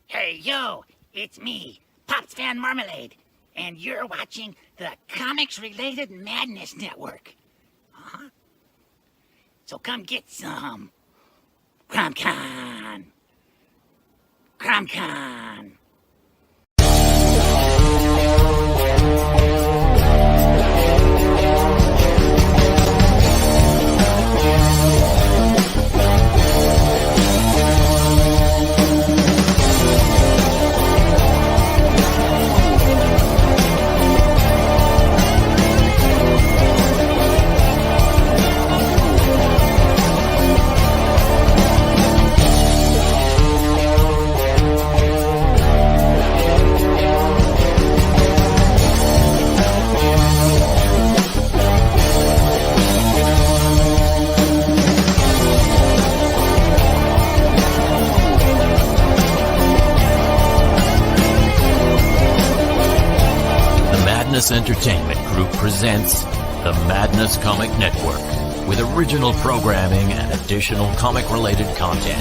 Hey, yo, it's me, Pops Fan Marmalade, and you're watching the Comics Related Madness Network. Uh-huh. So come get some. CromCon. CromCon. Madness Entertainment Group presents the Madness Comic Network with original programming and additional comic-related content.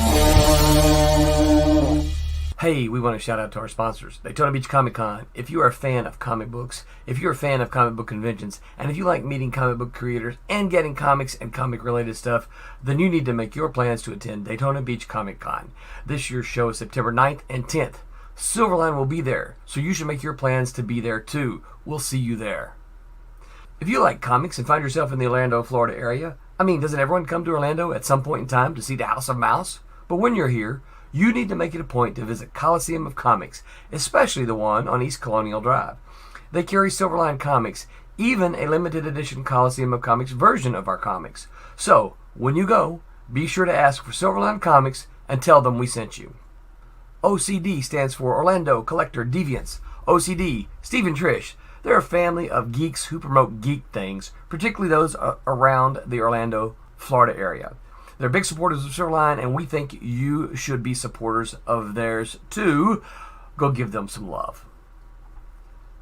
Hey, we want to shout out to our sponsors, Daytona Beach Comic Con. If you are a fan of comic books, if you're a fan of comic book conventions, and if you like meeting comic book creators and getting comics and comic-related stuff, then you need to make your plans to attend Daytona Beach Comic Con. This year's show is September 9th and 10th. Silverline will be there, so you should make your plans to be there too. We'll see you there. If you like comics and find yourself in the Orlando, Florida area, doesn't everyone come to Orlando at some point in time to see the House of Mouse? But when you're here, you need to make it a point to visit Coliseum of Comics, especially the one on East Colonial Drive. They carry Silverline comics, even a limited edition Coliseum of Comics version of our comics. So, when you go, be sure to ask for Silverline Comics and tell them we sent you. OCD stands for Orlando Collector Deviants. OCD, Steve and Trish, they're a family of geeks who promote geek things, particularly those around the Orlando, Florida area. They're big supporters of Silverline, and we think you should be supporters of theirs too. Go give them some love.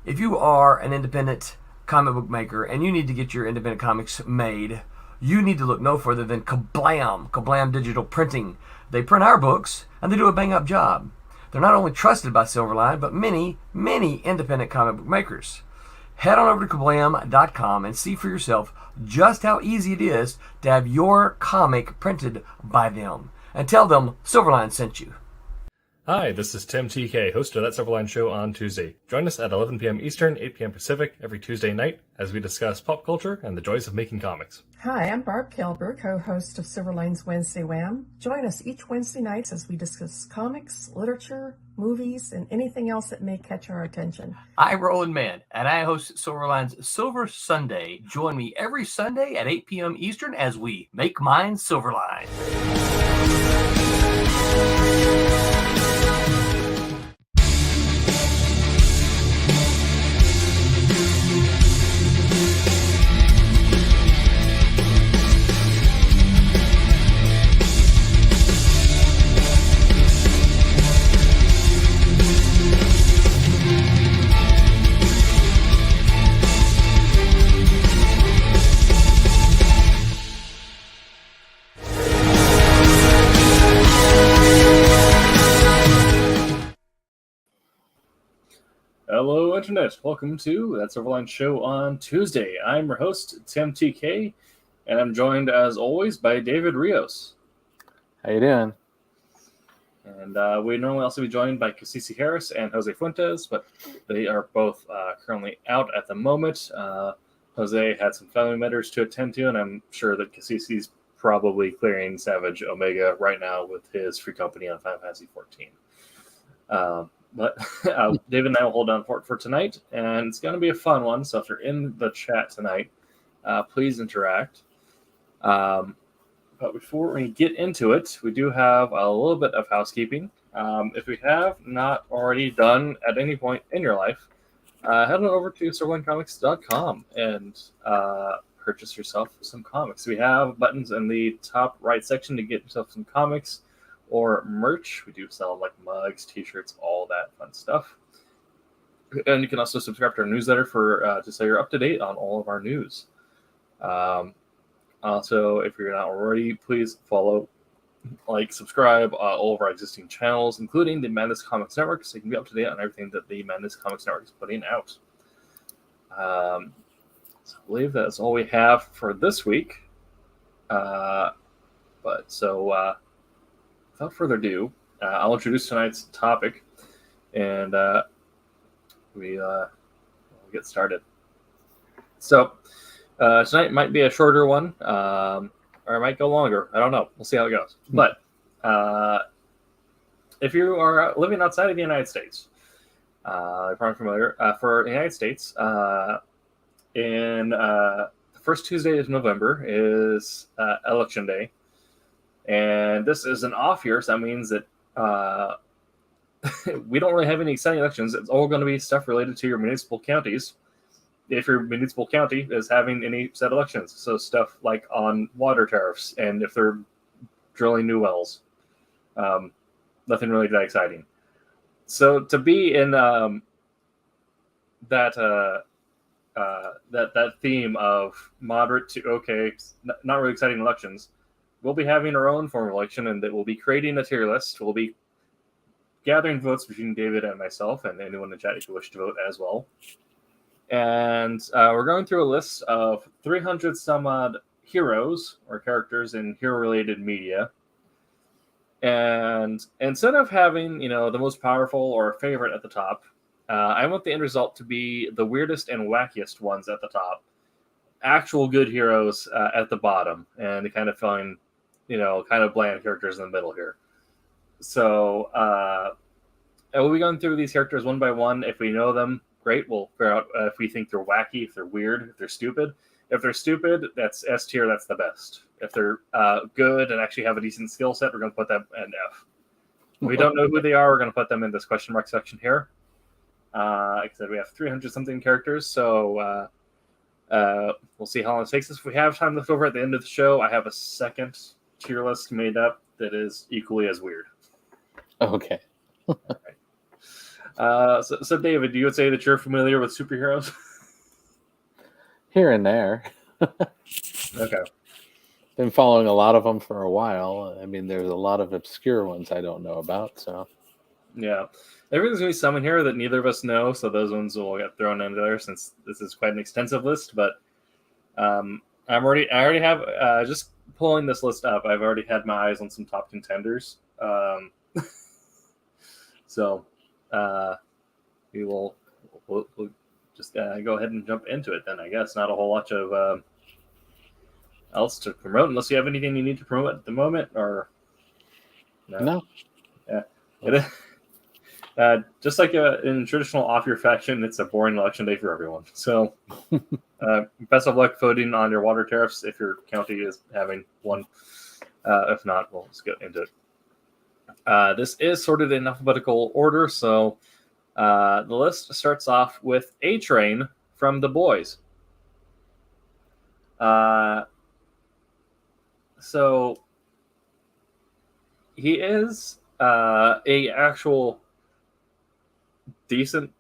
If you are an independent comic book maker and you need to get your independent comics made, you need to look no further than Kablam Digital Printing. They print our books, and they do a bang-up job. They're not only trusted by Silverline, but many, many independent comic book makers. Head on over to kablam.com and see for yourself just how easy it is to have your comic printed by them. And tell them Silverline sent you. Hi, this is Tim TK, host of That Silverline Show on Tuesday. Join us at 11 p.m. Eastern, 8 p.m. Pacific every Tuesday night as we discuss pop culture and the joys of making comics. Hi, I'm Barb Kilber, co-host of Silverline's Wednesday Wham. Join us each Wednesday night as we discuss comics, literature, movies, and anything else that may catch our attention. I'm Roland Mann, and I host Silverline's Silver Sunday. Join me every Sunday at 8 p.m. Eastern as we make mine Silverline. Hello, Internet. Welcome to That Silverline Show on Tuesday. I'm your host, Tim TK, and I'm joined, as always, by David Rios. How you doing? And we normally also be joined by Cassisi Harris and Jose Fuentes, but they are both currently out at the moment. Jose had some family matters to attend to, and I'm sure that Cassisi's probably clearing Savage Omega right now with his free company on Final Fantasy XIV. But David and I will hold on for tonight, and it's going to be a fun one. So if you're in the chat tonight, please interact. But before we get into it, we do have a little bit of housekeeping. If we have not already done at any point in your life, head on over to silverlinecomics.com and purchase yourself some comics. We have buttons in the top right section to get yourself some comics or merch. We do sell like mugs, t-shirts, all that fun stuff. And you can also subscribe to our newsletter for to stay you're up to date on all of our news. Also, if you're not already, please follow like, subscribe all of our existing channels, including the Madness Comics Network, so you can be up to date on everything that the Madness Comics Network is putting out. So I believe that's all we have for this week. Without further ado, I'll introduce tonight's topic, and we'll get started. So tonight might be a shorter one, or it might go longer. I don't know. We'll see how it goes. But if you are living outside of the United States, you're probably familiar. For the United States, in the first Tuesday of November is Election Day. And this is an off year, so that means that we don't really have any exciting elections. It's all going to be stuff related to your municipal counties, if your municipal county is having any set elections. So stuff like on water tariffs and if they're drilling new wells. Nothing really that exciting. So to be in that theme of moderate to okay, not really exciting elections, we'll be having our own form of election, and that we'll be creating a tier list. We'll be gathering votes between David and myself, and anyone in the chat if you wish to vote as well. And we're going through a list of 300 some odd heroes or characters in hero-related media. And instead of having, the most powerful or favorite at the top, I want the end result to be the weirdest and wackiest ones at the top. Actual good heroes at the bottom, and the kind of feeling, kind of bland characters in the middle here. So we'll be going through these characters one by one. If we know them, great. We'll figure out if we think they're wacky, if they're weird, if they're stupid. If they're stupid, that's S tier, that's the best. If they're good and actually have a decent skill set, we're going to put them in F. If we don't know who they are, we're going to put them in this question mark section here. Like I said, we have 300-something characters, so we'll see how long it takes us. If we have time left over at the end of the show, I have a second tier list made up that is equally as weird. Okay. All right. So David, you would say that you're familiar with superheroes? Here and there. Okay. Been following a lot of them for a while. I mean, there's a lot of obscure ones I don't know about. So Yeah. Everything's going to be some in here that neither of us know, so those ones will get thrown in there since this is quite an extensive list. But I already have, just pulling this list up, I've already had my eyes on some top contenders. So we'll just go ahead and jump into it then, I guess. Not a whole lot of else to promote, unless you have anything you need to promote at the moment, or no. Yeah. Just like in traditional off-year fashion, it's a boring election day for everyone. So best of luck voting on your water tariffs if your county is having one. If not, we'll just get into it. This is sorted in alphabetical order, so the list starts off with A-Train from The Boys. So he is a actual decent.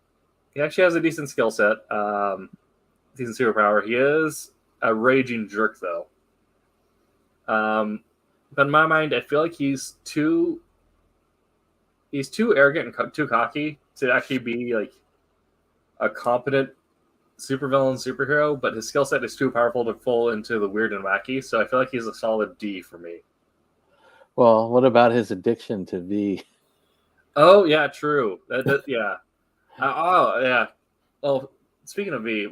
He actually has a decent skill set, decent superpower. He is a raging jerk, though. But in my mind, I feel like he's too arrogant and too cocky to actually be like a competent superhero, but his skill set is too powerful to fall into the weird and wacky, so I feel like he's a solid D for me. Well, what about his addiction to V? Oh, yeah, true. Yeah. Yeah. Well, speaking of V,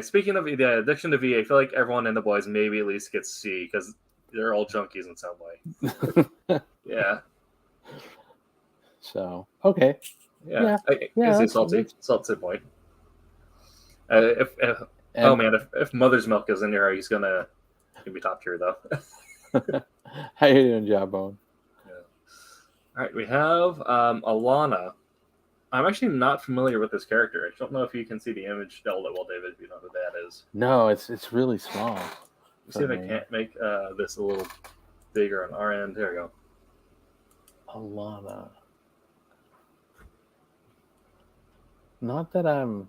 speaking of the addiction to V, I feel like everyone in The Boys maybe at least gets C, because they're all junkies in some way. Yeah. So, okay. Yeah. I guess he's salty. Salty point. If Mother's Milk is in here, he's gonna be top tier though. How you doing, Jawbone? Yeah. All right, we have Alana. I'm actually not familiar with this character. I don't know if you can see the image that well, David, if you know who that is. No, it's really small. Let's see if I can't make this a little bigger on our end. There we go. Alana. Not that I'm.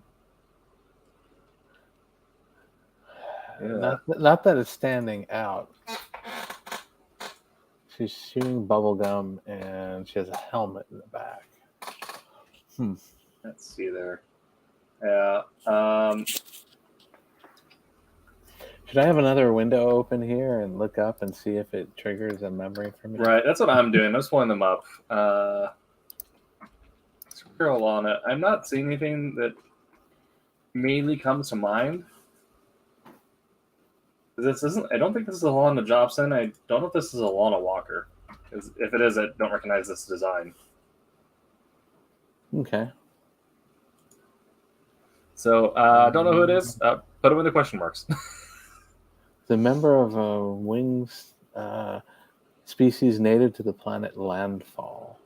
Yeah. Not that it's standing out. She's chewing bubble gum, and she has a helmet in the back. Let's see there. Yeah. Should I have another window open here and look up and see if it triggers a memory for me? Right, that's what I'm doing. I'm just pulling them up. Scroll on it. I'm not seeing anything that immediately comes to mind. This isn't. I don't think this is Alana Jobson. I don't know if this is Alana Walker. If it is, I don't recognize this design. Okay. So I don't know who it is. Put them in the question marks. The member of a wings species native to the planet Landfall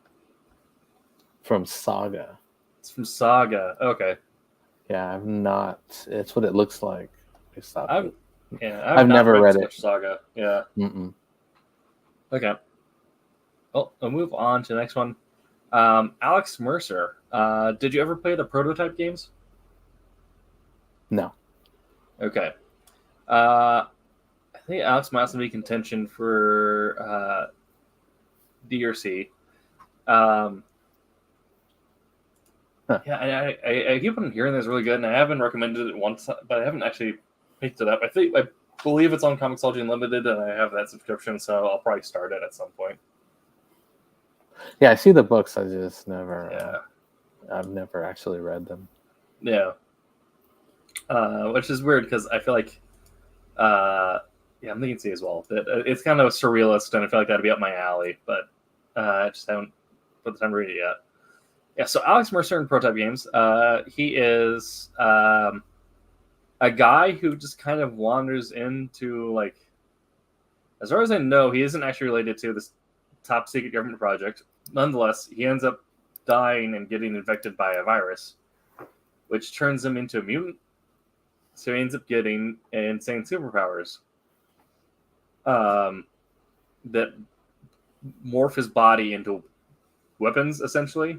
from Saga. It's from Saga. Okay. Yeah, I've not. It's what it looks like. I've never read it. Saga. Yeah. Mm-mm. Okay. Well, I'll move on to the next one. Alex Mercer. Did you ever play the prototype games? No. Okay. I think Alex might also be contention for D or C. Yeah, I keep on hearing this really good, and I haven't recommended it once, but I haven't actually picked it up. I believe it's on Comixology Unlimited, and I have that subscription, so I'll probably start it at some point. Yeah, I see the books. I just never. Yeah. I've never actually read them. Yeah. Which is weird because I feel like, yeah, I'm thinking C as well. That it's kind of surrealist, and I feel like that'd be up my alley, but I just haven't put the time to read it yet. Yeah, so Alex Mercer in Prototype Games, he is a guy who just kind of wanders into, like, as far as I know, he isn't actually related to this top secret government project. Nonetheless, he ends up dying and getting infected by a virus, which turns him into a mutant. So he ends up getting insane superpowers that morph his body into weapons, essentially.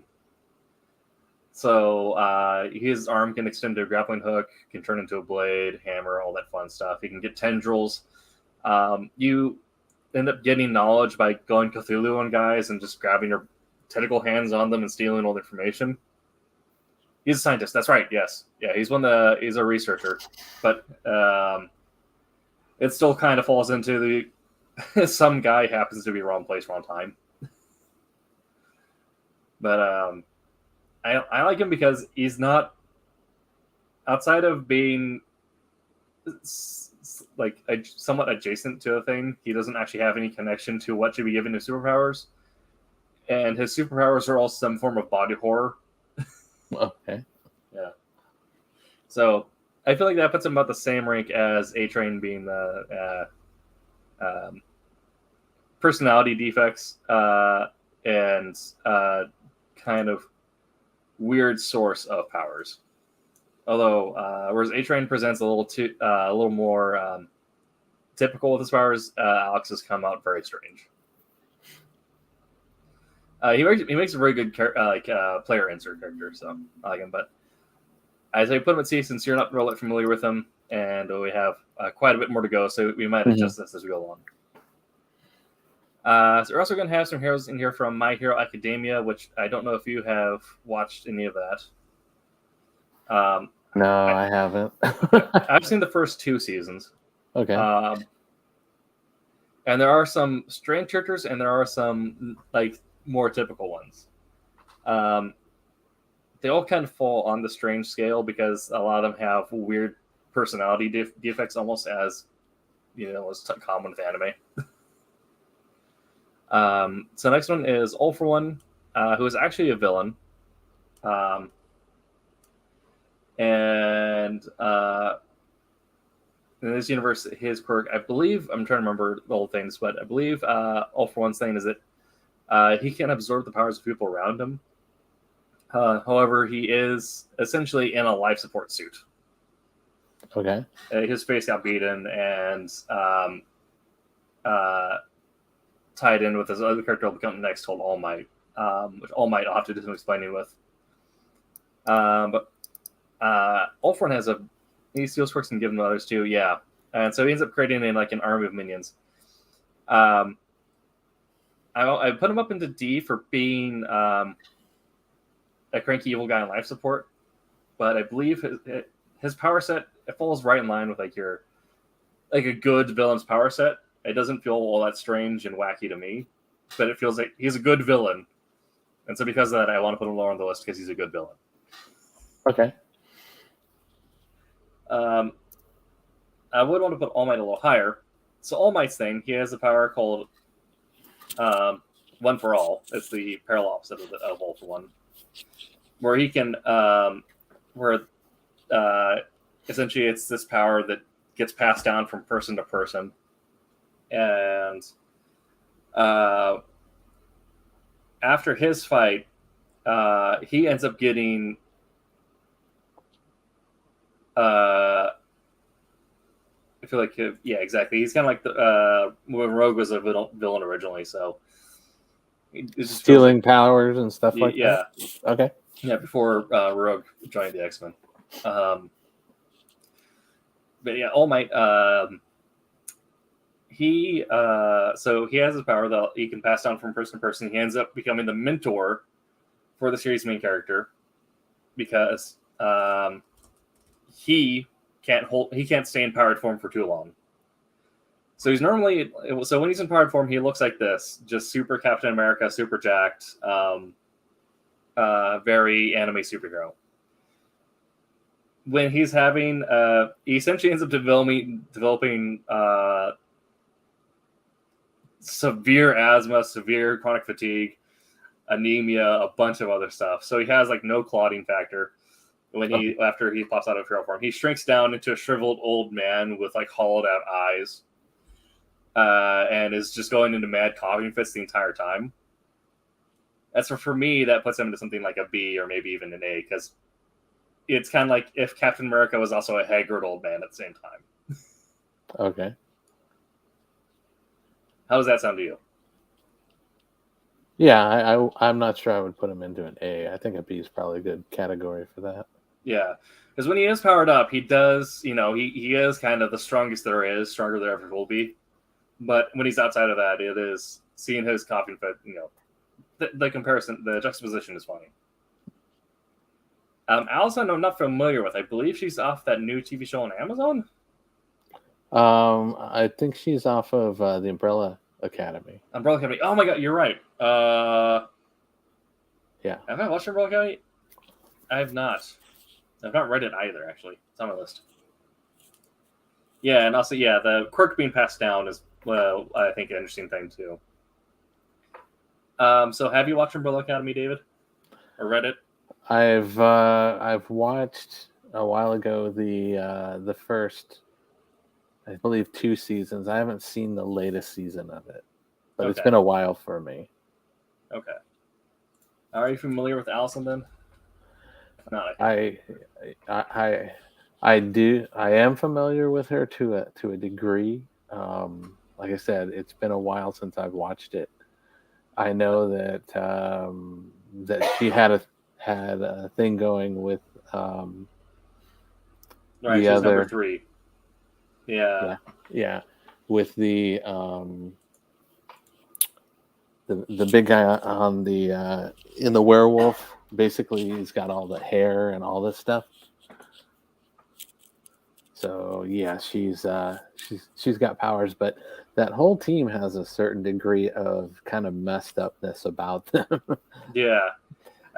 So his arm can extend to a grappling hook, can turn into a blade, hammer, all that fun stuff. He can get tendrils. You end up getting knowledge by going Cthulhu on guys and just grabbing your tentacle hands on them and stealing all the information. He's a scientist. That's right. Yes. Yeah. He's a researcher, but it still kind of falls into the some guy happens to be wrong place, wrong time. But I like him because he's not, outside of being like somewhat adjacent to a thing, he doesn't actually have any connection to what should be given to superpowers. And his superpowers are all some form of body horror. Okay. Yeah. So I feel like that puts him about the same rank as A-Train, being the personality defects and kind of weird source of powers. Although, whereas A-Train presents a little more typical with his powers, Alex has come out very strange. He makes a very good player insert character, so I like him. But as I put him at C, since you're not really familiar with him, and we have quite a bit more to go, so we might adjust this as we go along. So we're also going to have some heroes in here from My Hero Academia, which I don't know if you have watched any of that. No, I haven't. I've seen the first 2 seasons. Okay. And there are some strange characters, and there are some like more typical ones. They all kind of fall on the strange scale because a lot of them have weird personality defects, almost as is common with anime. So next one is All For One, who is actually a villain. And in this universe, his quirk, I believe, I'm trying to remember the old things, but I believe All For One's thing is that he can absorb the powers of people around him. However, he is essentially in a life support suit. Okay. His face got beaten and tied in with his other character will become next called All Might, which All Might I'll have to do some explaining with. But All For One has he steals quirks and gives them to others too, yeah. And so he ends up creating an army of minions. I put him up into D for being a cranky evil guy in life support, but I believe his power set, it falls right in line with like a good villain's power set. It doesn't feel all that strange and wacky to me, but it feels like he's a good villain, and so because of that, I want to put him lower on the list because he's a good villain. Okay. I would want to put All Might a little higher. So All Might's thing, he has a power called One for All. It's the parallel opposite of All for One, where he can, essentially it's this power that gets passed down from person to person, and after his fight, he ends up getting. I feel like, yeah, exactly. He's kind of like when Rogue was a villain originally, so stealing powers and stuff like that. Okay. Yeah, before Rogue joined the X-Men. But yeah, All Might. He has his power that he can pass down from person to person. He ends up becoming the mentor for the series' main character because he can't stay in powered form for too long. So he's normally when he's in powered form, he looks like this, just super Captain America, super jacked, very anime superhero. When he's having, he essentially ends up developing severe asthma, severe chronic fatigue, anemia, a bunch of other stuff. So he has like no clotting factor. After he pops out of hero form, he shrinks down into a shriveled old man with like hollowed out eyes, and is just going into mad coughing fits the entire time. That's for me, that puts him into something like a B or maybe even an A, because it's kind of like if Captain America was also a haggard old man at the same time. Okay. How does that sound to you? Yeah, I'm not sure I would put him into an A. I think a B is probably a good category for that. Yeah, because when he is powered up, he does, he is kind of the strongest there is, stronger there ever will be. But when he's outside of that, it is seeing his coughing fit, the comparison, the juxtaposition is funny. Allison, I'm not familiar with. I believe she's off that new TV show on Amazon. I think she's off of the Umbrella Academy. Umbrella Academy. Oh my god, you're right. Yeah. Have I watched Umbrella Academy? I have not. I've not read it either, actually. It's on my list. Yeah, and also, the quirk being passed down is, I think, an interesting thing, too. So have you watched Umbrella Academy, David? Or read it? I've watched a while ago the first, I believe, 2 seasons. I haven't seen the latest season of it, but It's been a while for me. Okay. Are you familiar with Allison then? No, I do. I am familiar with her to a degree. Like I said, it's been a while since I've watched it. I know that that she had a thing going with right, the she's other number 3. Yeah, with the big guy on the in the werewolf. Basically, he's got all the hair and all this stuff. So yeah, she's got powers, but that whole team has a certain degree of kind of messed upness about them. Yeah.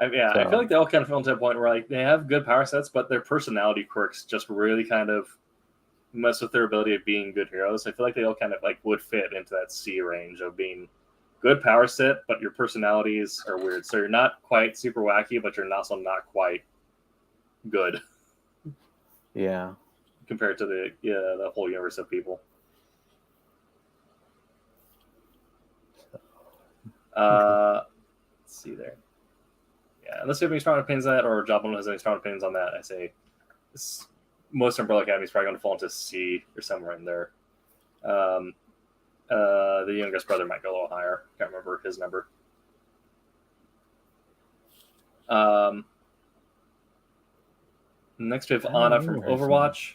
I feel like they all kind of fell into a point where like they have good power sets, but their personality quirks just really kind of mess with their ability of being good heroes. I feel like they all kind of like would fit into that C range of being good power set, but your personalities are weird. So you're not quite super wacky, but you're also not quite good. Yeah. Compared to the whole universe of people. Let's see there. Yeah, unless you have any strong opinions on that, or Joplin has any strong opinions on that, I say most Umbrella Academy is probably going to fall into C or somewhere in there. The youngest brother might go a little higher. Can't remember his number. Next we have Anna from Overwatch.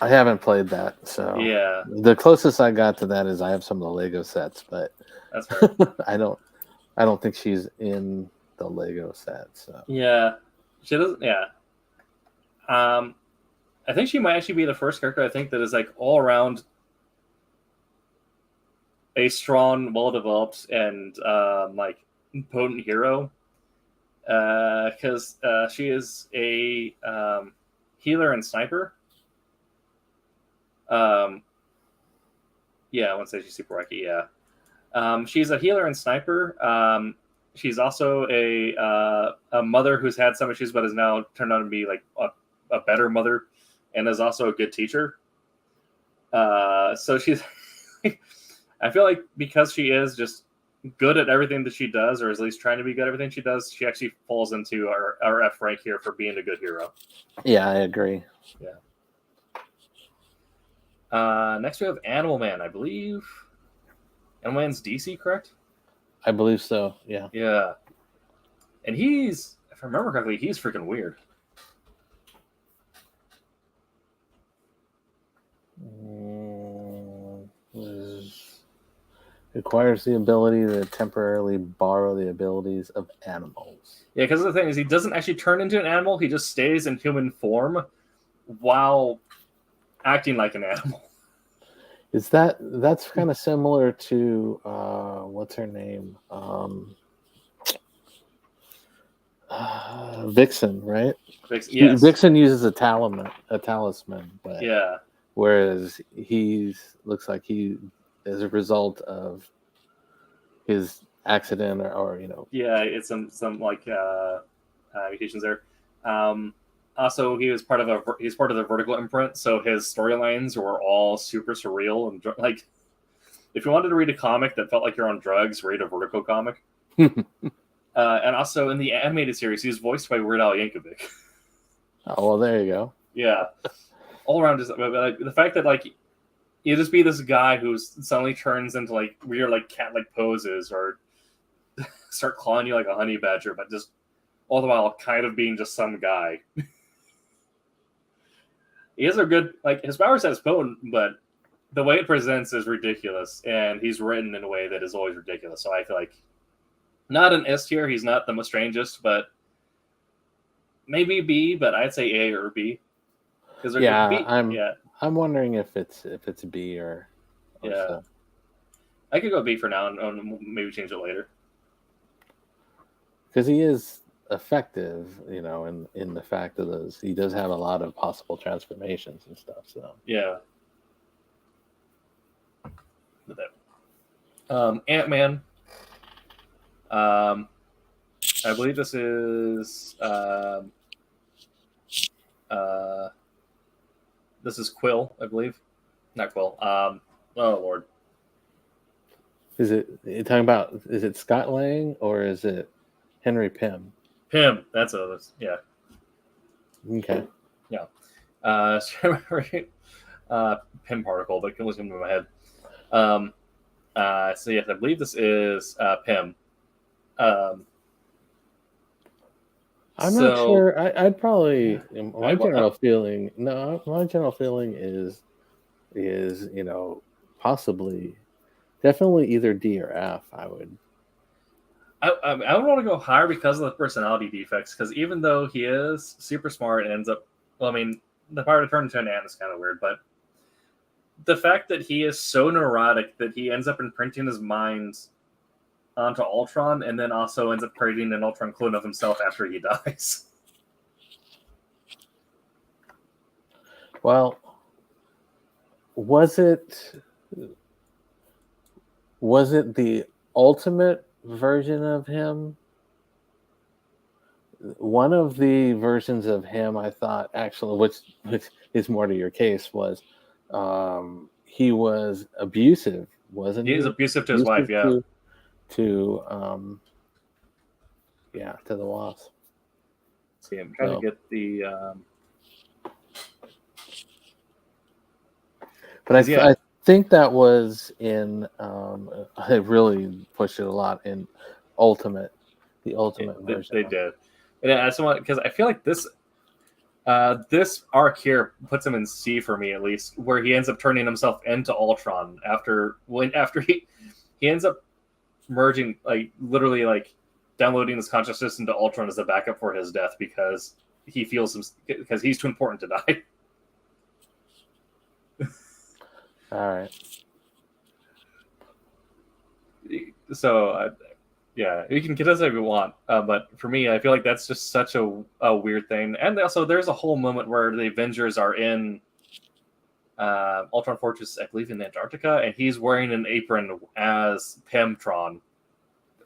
I haven't played that, so Yeah, the closest I got to that is I have some of the Lego sets, but that's fair. I don't think she's in the Lego set. So Yeah, she doesn't. Yeah, I think she might actually be the first character I think that is like all around a strong, well developed, and like potent hero. Because she is a healer and sniper. Yeah, I wouldn't say she's super wacky. Yeah, she's a healer and sniper. She's also a mother who's had some issues, but is now turned out to be like a better mother, and is also a good teacher. So she's. I feel like because she is just good at everything that she does, or at least trying to be good at everything she does, she actually falls into our F rank here for being a good hero. yeah, I agree. Yeah. Next we have Animal Man, I believe. Animal Man's DC, correct? I believe so. Yeah. Yeah. And he's, if I remember correctly, he's freaking weird. Requires the ability to temporarily borrow the abilities of animals. Yeah, because the thing is, he doesn't actually turn into an animal. He just stays in human form while acting like an animal. Is that's kind of similar to what's her name? Vixen, right? Yes. Vixen uses a talisman, but Yeah. whereas looks like he is a result of his accident or Yeah, it's some like mutations there. Also, he's part of the Vertical imprint, so his storylines were all super surreal and like. If you wanted to read a comic that felt like you're on drugs, read a Vertical comic. And also in the animated series, he was voiced by Weird Al Yankovic. Oh well, there you go. Yeah, all around just like, the fact that like you just be this guy who suddenly turns into like weird like cat-like poses or start clawing you like a honey badger, but just all the while kind of being just some guy. He has a good like his power set is potent, but the way it presents is ridiculous, and he's written in a way that is always ridiculous. So I feel like not an S tier. He's not the most strangest, but maybe B. But I'd say A or B. Yeah, B, I'm wondering if it's B or yeah. C. I could go B for now and maybe change it later. Because he is effective, in the fact of he does have a lot of possible transformations and stuff. So yeah. Ant-Man. I believe this is Quill, I believe. Not Quill. Oh Lord. is it Scott Lang or is it Henry Pym? Pym, that's a yeah. Okay. Yeah. Pym particle, but it was coming to my head. So yes, I believe this is Pym. I'm not sure. I'd probably my general feeling is possibly definitely either D or F. I would want to go higher because of the personality defects. Because even though he is super smart and ends up, well, I mean, the power to turn into an ant is kind of weird, but the fact that he is so neurotic that he ends up imprinting his mind onto Ultron and then also ends up creating an Ultron clone of himself after he dies. Well, was it the ultimate version of him? One of the versions of him, I thought, actually, which is more to your case, was he was abusive, wasn't he? He is abusive to his wife, yeah. To the Wasp. See, I'm trying to get the. But I think that was in. They really pushed it a lot in the ultimate version. They did. And I just want because I feel like this. This arc here puts him in C for me, at least, where he ends up turning himself into Ultron after he ends up merging, like literally like downloading his consciousness into Ultron as a backup for his death because he feels because he's too important to die. All right. So, yeah, you can get us if you want, but for me, I feel like that's just such a weird thing. And also, there's a whole moment where the Avengers are in Ultron Fortress, I believe, in Antarctica, and he's wearing an apron as Pemtron,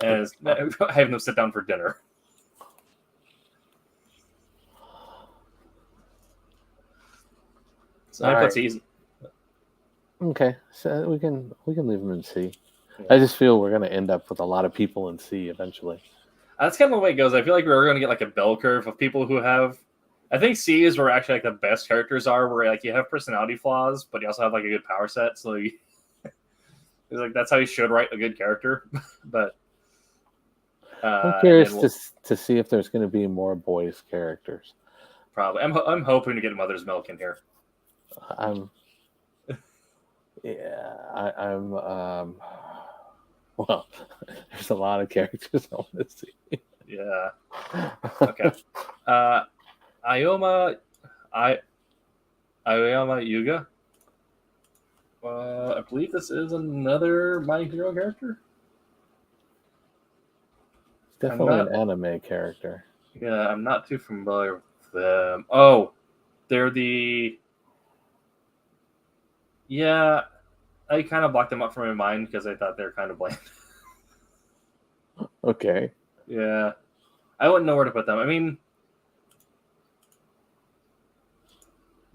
as having them sit down for dinner. So I put C. Okay, so we can leave them in C. Yeah. I just feel we're going to end up with a lot of people in C eventually. That's kind of the way it goes. I feel like we're going to get like a bell curve of people who have. I think C is where actually like the best characters are, where like you have personality flaws, but you also have like a good power set. So it's like that's how you should write a good character. But I'm curious to see if there's going to be more boys characters. Probably, I'm hoping to get Mother's Milk in here. I'm well, there's a lot of characters I want to see. Yeah. Okay. Aoyama Yuga. I believe this is another My Hero character. Definitely an anime character. Yeah, I'm not too familiar with them. Oh, they're the. Yeah, I kind of blocked them up from my mind because I thought they're kind of bland. Okay. Yeah. I wouldn't know where to put them. I mean,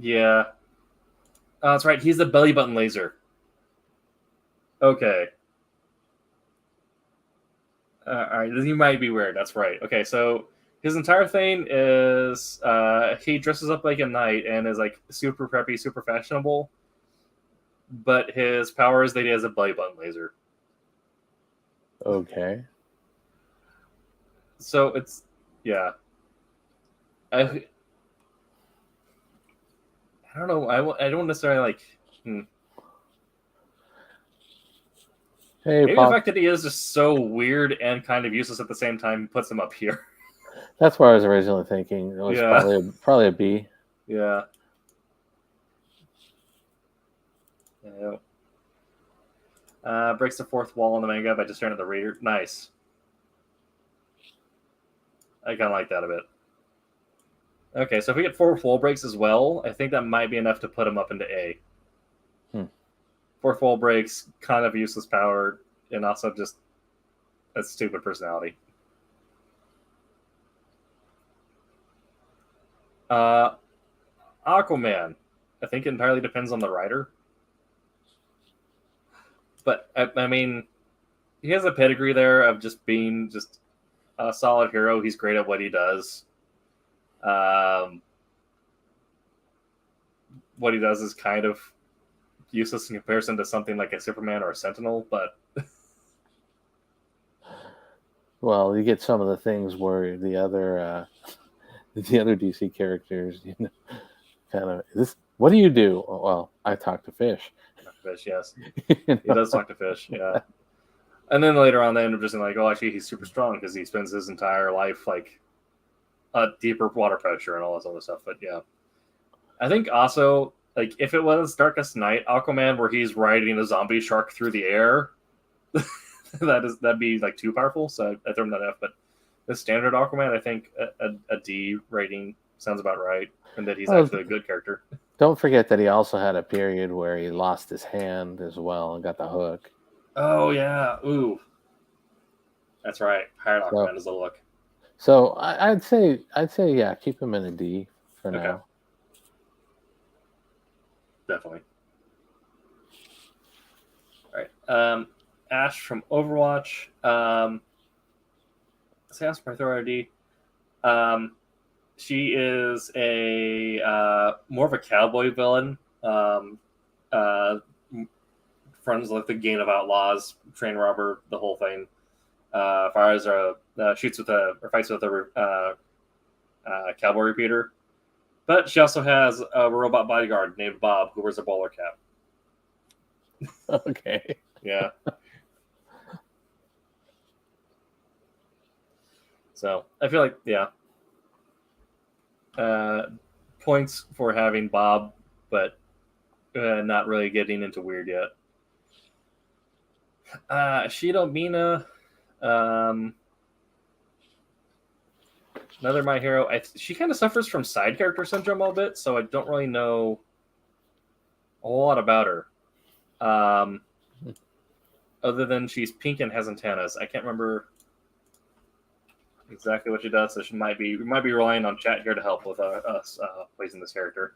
yeah. Oh, that's right. He's the belly button laser. Okay. All right. He might be weird. That's right. Okay, so his entire thing is he dresses up like a knight and is like super preppy, super fashionable. But his power is that he has a belly button laser. Okay. So it's, yeah. I don't know. I don't necessarily like. Hey, maybe the fact that he is just so weird and kind of useless at the same time puts him up here. That's what I was originally thinking. It was probably a B. Yeah. Breaks the fourth wall in the manga by just staring at the reader. Nice. I kind of like that a bit. Okay, so if we get 4 wall breaks as well, I think that might be enough to put him up into A. 4th wall breaks, kind of useless power, and also just a stupid personality. Aquaman. I think it entirely depends on the writer. But, I mean, he has a pedigree there of just being just a solid hero. He's great at what he does. What he does is kind of useless in comparison to something like a Superman or a Sentinel, but... Well, you get some of the things where the other DC characters, kind of this. What do you do? Well, I talk to fish. Fish, yes. He does talk to fish, yeah. And then later on, they end up just like, oh, actually, he's super strong because he spends his entire life like deeper water pressure and all this other stuff. But yeah, I think also like if it was Darkest Night Aquaman, where he's riding a zombie shark through the air, that'd be like too powerful. So I throw him that F. But the standard Aquaman, I think a D rating sounds about right, and that he's actually a good character. Don't forget that he also had a period where he lost his hand as well and got the hook. Oh yeah, ooh, that's right. Pirate Aquaman is a look. So I'd say yeah, keep him in a D for now. Definitely. All right. Ash from Overwatch. Say Ash from throw D. She is a more of a cowboy villain. Friends like the Gang of Outlaws, train robber, the whole thing. Fights with a cowboy repeater. But she also has a robot bodyguard named Bob who wears a bowler cap. Okay. Yeah. So I feel like, yeah. Points for having Bob, but not really getting into weird yet. Shido Mina, another My Hero. She kind of suffers from side character syndrome a bit, so I don't really know a whole lot about her. Other than she's pink and has antennas. I can't remember exactly what she does, so we might be relying on chat here to help with us placing this character.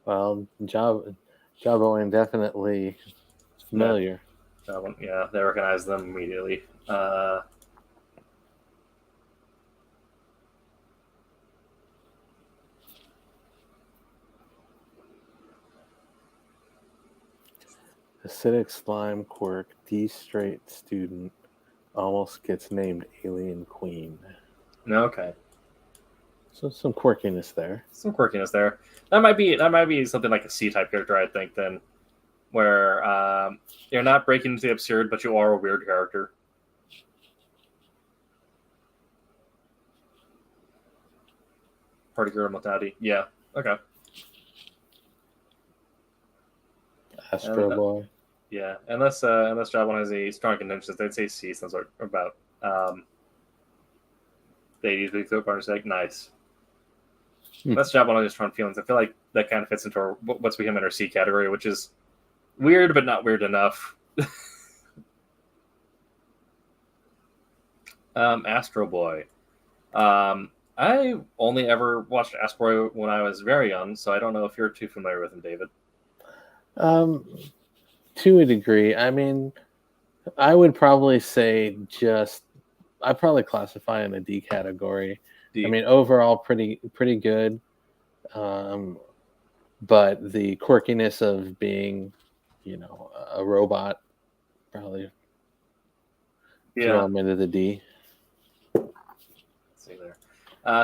Well, Jawbone definitely familiar. Yeah, they recognize them immediately. Acidic slime quirk, D-straight student almost gets named Alien Queen. Okay. So some quirkiness there. Some quirkiness there. That might be something like a C-type character, I think, then, where you're not breaking into the absurd, but you are a weird character. Party girl mentality. Yeah. Okay. Astro Boy. Yeah, unless Jawbone has a strong contention, they'd say C. Sounds like about. They usually throw partners like nice. That's Jawbone has strong feelings. I feel like that kind of fits into what's becoming our C category, which is weird but not weird enough. Astro Boy. I only ever watched Astro Boy when I was very young, so I don't know if you're too familiar with him, David. To a degree. I mean, I would probably say I'd probably classify in a D category. D. I mean, overall pretty good. But the quirkiness of being, a robot probably throw him into the D. Let's see there.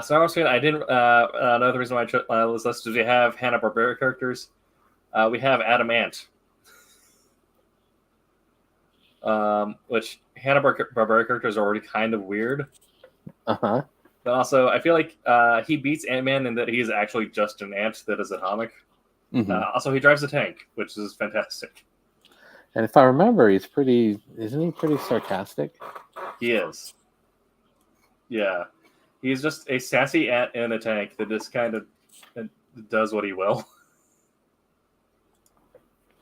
So I didn't. Another reason why I chose this list is we have Hanna-Barbera characters. We have Adam Ant. Which Hanna-Barbera characters are already kind of weird. Uh-huh. But also, I feel like he beats Ant-Man in that he is actually just an ant that is atomic. Mm-hmm. Also, he drives a tank, which is fantastic. And if I remember, isn't he pretty sarcastic? He is. Yeah. He's just a sassy ant in a tank that just kind of does what he will.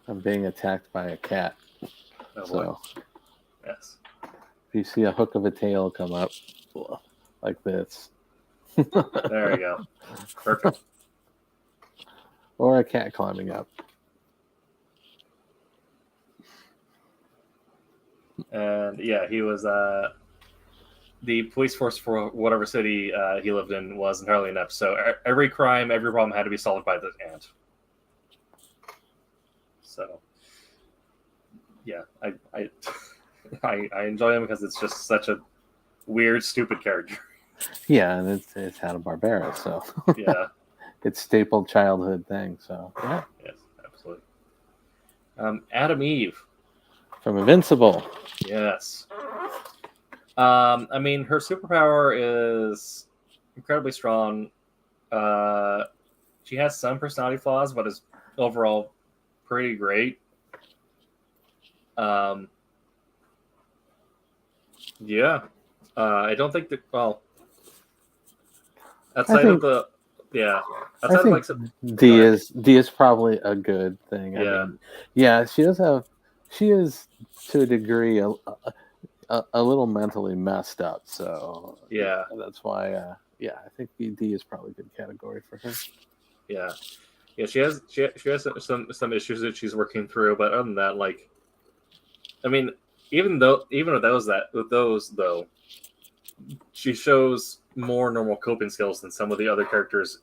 I'm being attacked by a cat. Oh, so, boy. Yes. If you see a hook of a tail come up like this. There you go. Perfect. Or a cat climbing up. And yeah, he was the police force for whatever city he lived in was entirely inept. So every crime, every problem had to be solved by this ant. So yeah, I enjoy him because it's just such a weird, stupid character. Yeah, and it's Hanna-Barbera, so Yeah, it's stapled childhood thing. So yeah, yes, absolutely. Adam Eve from Invincible. Yes. I mean, her superpower is incredibly strong. She has some personality flaws, but is overall pretty great. Yeah. I don't think that. Well, outside of the. Yeah. Outside of like some, D is probably a good thing. Yeah. I mean, yeah, she is to a degree a little mentally messed up. So yeah, that's why. I think D is probably a good category for her. Yeah. Yeah, she has some issues that she's working through, but other than that, like, I mean, even with those though, she shows more normal coping skills than some of the other characters,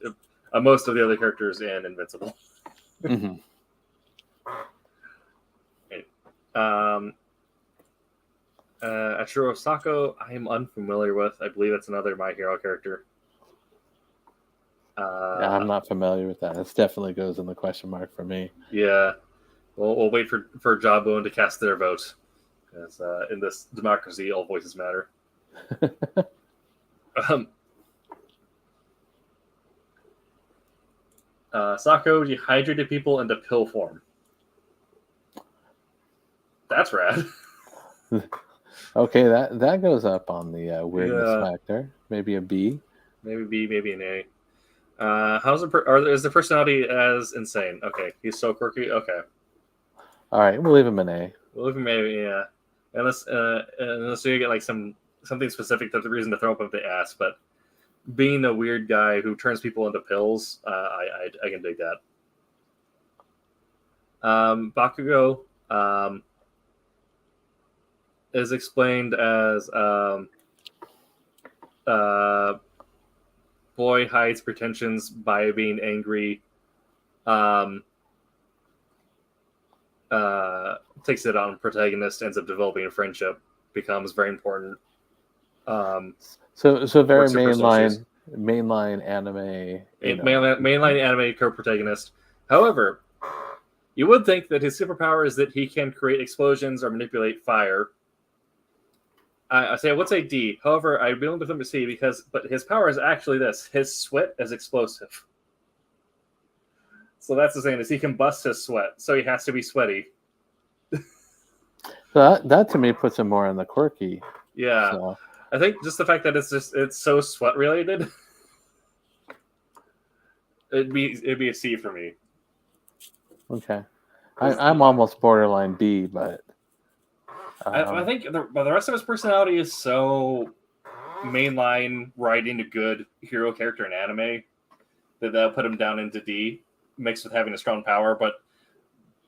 most of the other characters in Invincible. Mm-hmm. Ashuro Sako, I am unfamiliar with. I believe it's another My Hero character. Yeah, I'm not familiar with that. This definitely goes in the question mark for me. Yeah, we'll wait for Jawbone to cast their vote, because in this democracy, all voices matter. Sako dehydrated people into pill form. That's rad. Okay, that goes up on the weirdness Yeah. factor. Maybe a B. Maybe B, maybe an A. Is the personality as insane? Okay, he's so quirky. Okay, All right, we'll leave him an A. we'll leave him maybe, yeah. Unless you get like something specific that's the reason to throw up the ass, but being a weird guy who turns people into pills, I can dig that. Bakugo is explained as boy hides pretensions by being angry. Takes it on protagonist, ends up developing a friendship, becomes very important. So very Works for personal mainline anime. Mainline anime co-protagonist. However, you would think that his superpower is that he can create explosions or manipulate fire. I would say D. However, I'd be willing to put him to C but his power is actually this: his sweat is explosive. So that's the saying, is he can bust his sweat, so he has to be sweaty. So that to me puts him more in the quirky. Yeah, So. I think just the fact that it's so sweat related, it'd be a C for me. Okay, I'm almost borderline B, but I think the rest of his personality is so mainline, writing a good hero character in anime that they'll put him down into D, mixed with having a strong power, but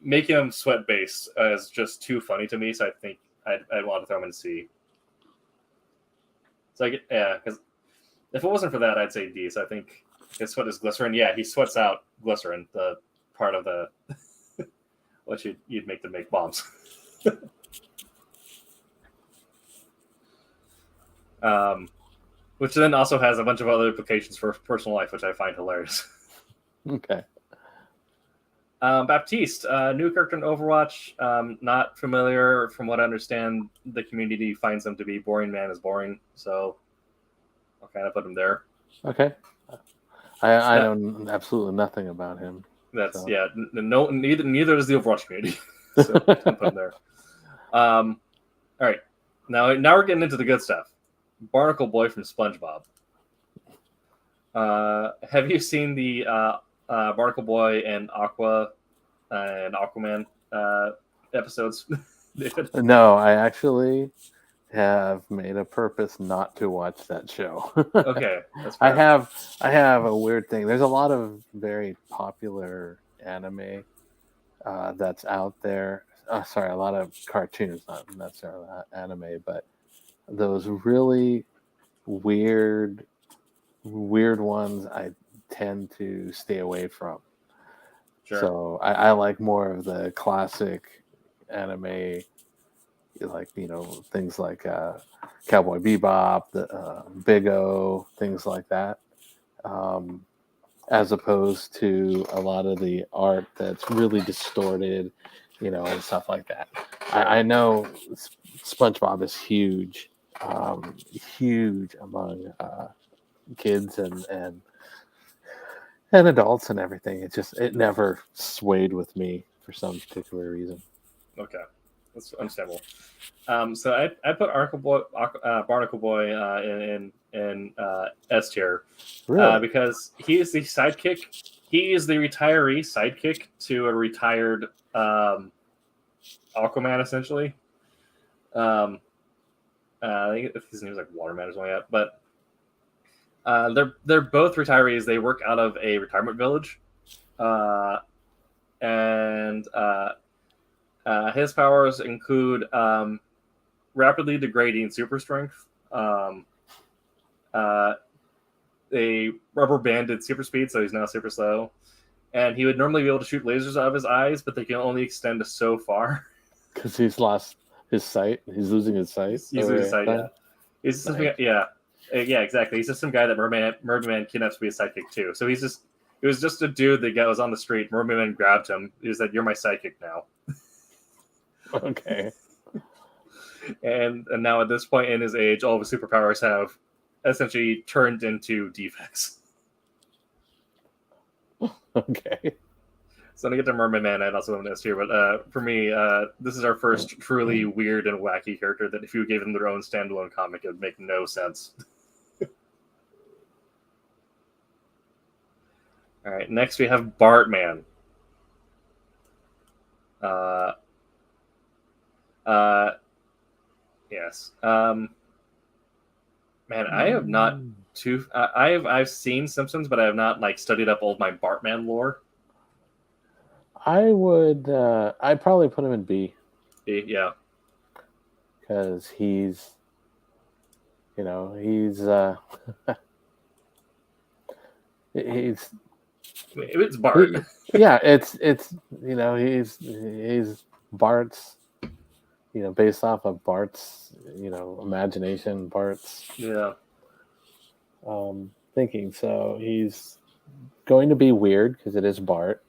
making him sweat based is just too funny to me. So I think I'd want to throw him in C. So because if it wasn't for that, I'd say D. So I think his sweat is glycerin. Yeah, he sweats out glycerin, the part of the what you'd make to make bombs. Which then also has a bunch of other implications for personal life, which I find hilarious. Okay. Baptiste, new character in Overwatch. Not familiar. From what I understand, the community finds him to be boring. Man is boring, so I'll kind of put him there. Okay. I know absolutely nothing about him. That's so. No, neither does the Overwatch community. So I'll put him there. All right, now we're getting into the good stuff. Barnacle Boy from SpongeBob. Have you seen the Barnacle Boy and Aqua and Aquaman episodes? No, I actually have made a purpose not to watch that show. Okay, that's fair. I have a weird thing. There's a lot of very popular anime that's out there. Sorry, a lot of cartoons, not necessarily anime, but those really weird ones I tend to stay away from. Sure. So I like more of the classic anime, like things like Cowboy Bebop, the Big O, things like that, as opposed to a lot of the art that's really distorted, and stuff like that. I know SpongeBob is huge among kids and adults and everything. It never swayed with me for some particular reason. Okay, that's understandable. So I put Barnacle Boy in S tier, Really? because he is the sidekick. He is the retiree sidekick to a retired Aquaman, essentially. I think his name is like Waterman or something like that. But they're both retirees. They work out of a retirement village, and his powers include rapidly degrading super strength, a rubber banded super speed, so he's now super slow, and he would normally be able to shoot lasers out of his eyes, but they can only extend so far Because he's lost his sight. He's losing his sight. He's losing his sight. Yeah, Nice. yeah. Yeah, exactly. He's just some guy that Merman kidnaps to be a sidekick too. So he was just a dude that was on the street. Merman grabbed him. He said, "You're my sidekick now." Okay. And now at this point in his age, all of his superpowers have essentially turned into defects. Okay. So to get to Merman Man, I'd also have this here, but for me, this is our first truly weird and wacky character that if you gave them their own standalone comic, it would make no sense. All right, next we have Bartman. Yes. Man, I have not I've seen Simpsons, but I have not like studied up all my Bartman lore. I would. I'd probably put him in B. Yeah. Because he's, he's It's Bart. Yeah, it's he's Bart's, based off of Bart's, imagination, Bart's thinking. So he's going to be weird because it is Bart,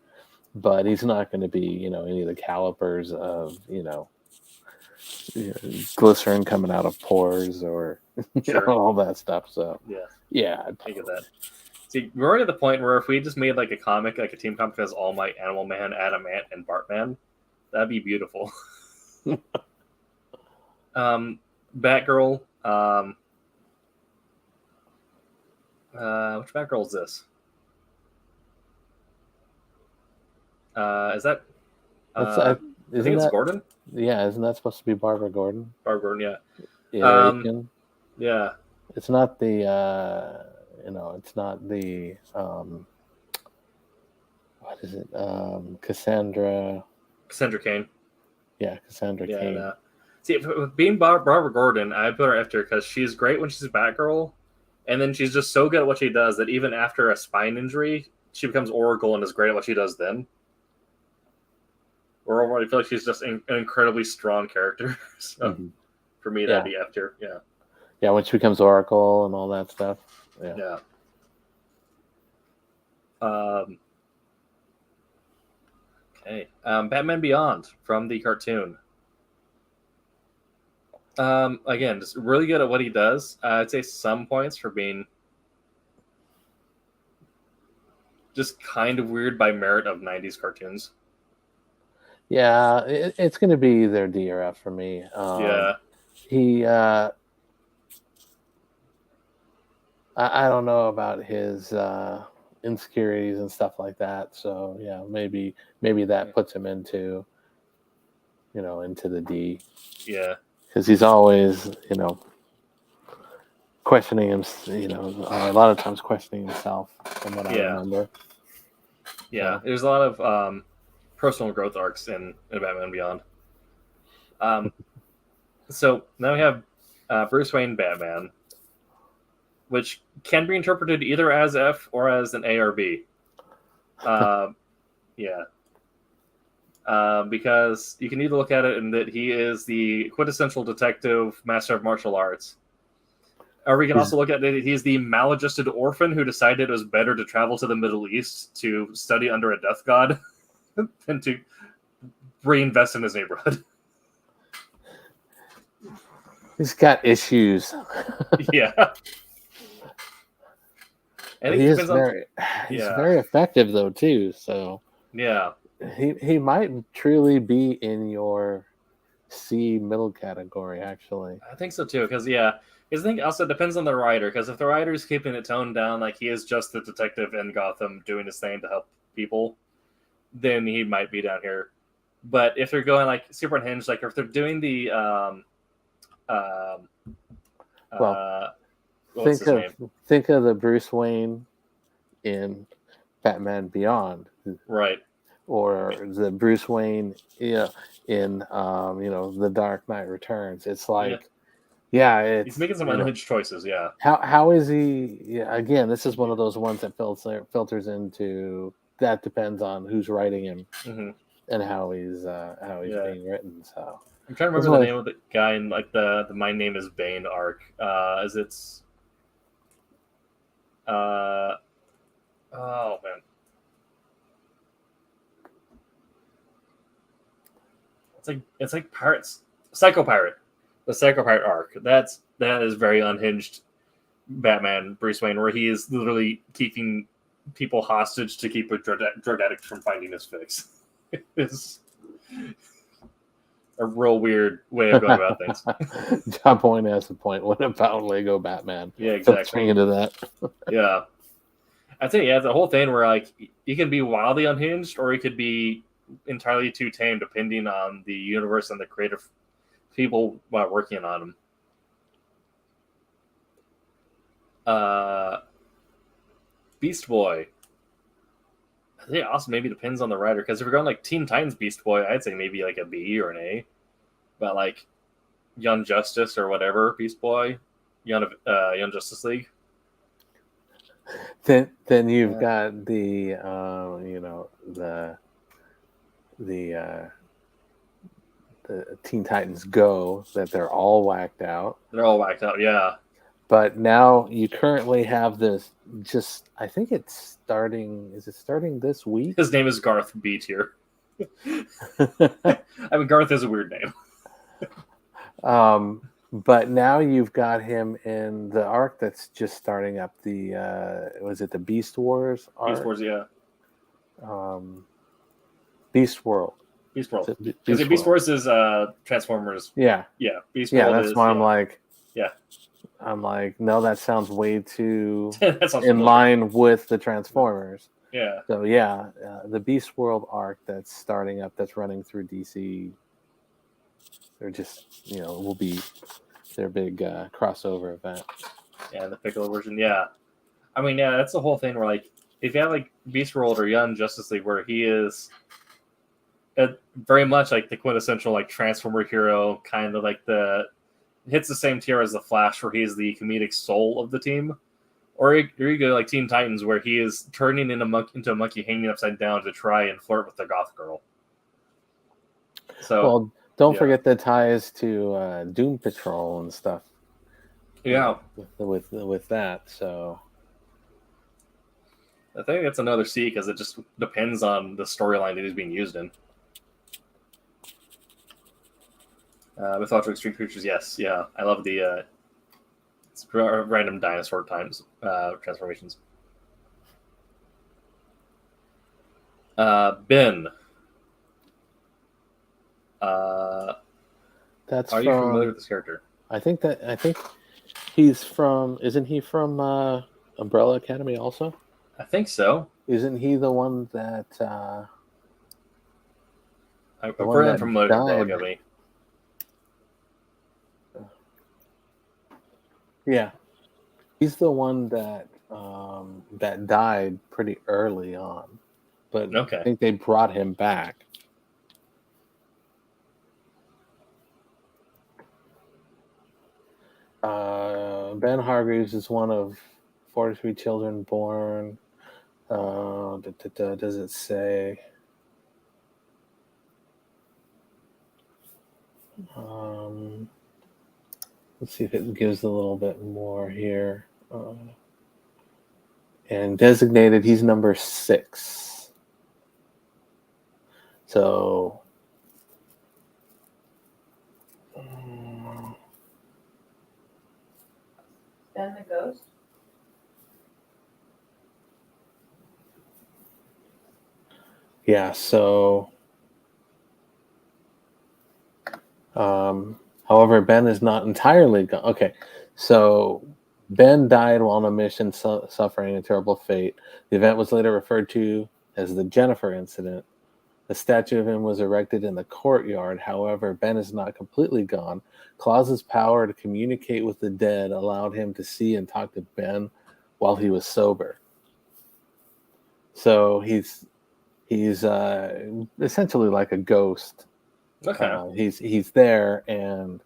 but he's not going to be, any of the calipers of, glycerin coming out of pores or all that stuff. So yeah, I get that. See, we're already at the point where if we just made like a comic, like a team comic that has All Might, Animal Man, Adam Ant, and Bartman, that'd be beautiful. Batgirl. Which Batgirl is this? Is that? I think it's Gordon. Yeah, isn't that supposed to be Barbara Gordon? Barbara Gordon, yeah. Yeah. It's not the. It's not the what is it? Cassandra Cain. Yeah, Cassandra Cain. See, being Barbara Gordon, I put her after because she's great when she's Batgirl, and then she's just so good at what she does that even after a spine injury, she becomes Oracle and is great at what she does then. Or I feel like she's just an incredibly strong character. So for me, that'd be after. Yeah. Yeah, when she becomes Oracle and all that stuff. Yeah. Okay. Batman Beyond from the cartoon. Again, just really good at what he does. I'd say some points for being just kind of weird by merit of 90s cartoons. Yeah, it's going to be either D or F for me. He I don't know about his insecurities and stuff like that. So yeah, maybe that puts him into, into the D. Yeah, because he's always, questioning him. A lot of times questioning himself, from what I remember. Yeah, there's a lot of personal growth arcs in Batman Beyond. So now we have Bruce Wayne Batman, which can be interpreted either as F or as an A or B. Because you can either look at it in that he is the quintessential detective, master of martial arts. Or we can also look at it, he's the maladjusted orphan who decided it was better to travel to the Middle East to study under a death god than to reinvest in his neighborhood. He's got issues. Yeah. And he's very effective though too. So yeah, he might truly be in your C middle category. Actually, I think so too. Because I think also depends on the writer. Because if the writer's keeping it toned down, like he is just the detective in Gotham doing his thing to help people, then he might be down here. But if they're going like super unhinged, like if they're doing the think of the Bruce Wayne in Batman Beyond, right? Or the Bruce Wayne, in The Dark Knight Returns. It's like, he's making some unhinged choices. Yeah. How is he? Yeah. Again, this is one of those ones that filters into. That depends on who's writing him and how he's being written. So I'm trying to remember the name of the guy in like the My Name Is Bane arc. Oh man, it's like pirates, Psycho Pirate, the Psycho Pirate arc. That is very unhinged Batman Bruce Wayne, where he is literally keeping people hostage to keep a drug addict from finding his fix. It's a real weird way of going about things. John Point has a point. What about Lego Batman? Yeah, exactly. Filtering into that. Yeah, I think the whole thing where like he can be wildly unhinged, or he could be entirely too tame, depending on the universe and the creative people working on him. Beast Boy. I think it also maybe depends on the writer, because if we're going like Teen Titans Beast Boy, I'd say maybe like a B or an A. But like Young Justice or whatever Beast Boy, Young Justice League. Then you've got the Teen Titans Go, that they're all whacked out. They're all whacked out, yeah. But now you currently have this. Just I think it's starting. Is it starting this week? His name is Garth B tier. I mean, Garth is a weird name. But now you've got him in the arc that's just starting up. Was it the Beast Wars arc? Beast Wars, yeah. Beast World. Beast World. Beast Wars is Transformers. Yeah. Yeah. Beast World. Yeah, that's why I'm like. Yeah. I'm like, no, that sounds way too in line with the Transformers. Yeah. So yeah, the Beast World arc that's starting up, that's running through DC. They're just, will be their big crossover event. Yeah, the Piccolo version. Yeah. I mean, yeah, that's the whole thing where, like, if you have, like, Beast World or Young Justice League, where he is very much like the quintessential, like, Transformer hero, kind of like hits the same tier as the Flash, where he's the comedic soul of the team. Or you go like Teen Titans, where he is turning into a monkey hanging upside down to try and flirt with the goth girl. So, well, don't forget the ties to Doom Patrol and stuff. Yeah, with that. So I think that's another C, because it just depends on the storyline that he's being used in. Mythological extreme creatures, yes, yeah, I love the random dinosaur transformations. Ben. Are you familiar with this character? I think he's from. Isn't he from Umbrella Academy also? I think so. Isn't he the one that? I'm pretty familiar with Umbrella Academy. Yeah, he's the one that that died pretty early on, but okay. I think they brought him back. Ben Hargreaves is one of 43 children born. Does it say? Let's see if it gives a little bit more here. And designated, he's number 6. So Ben the Ghost? yeah, so however, Ben is not entirely gone. Okay, so Ben died while on a mission, suffering a terrible fate. The event was later referred to as the Jennifer incident. A statue of him was erected in the courtyard. However, Ben is not completely gone. Claus's power to communicate with the dead allowed him to see and talk to Ben while he was sober. So he's essentially like a ghost. Okay. He's there, and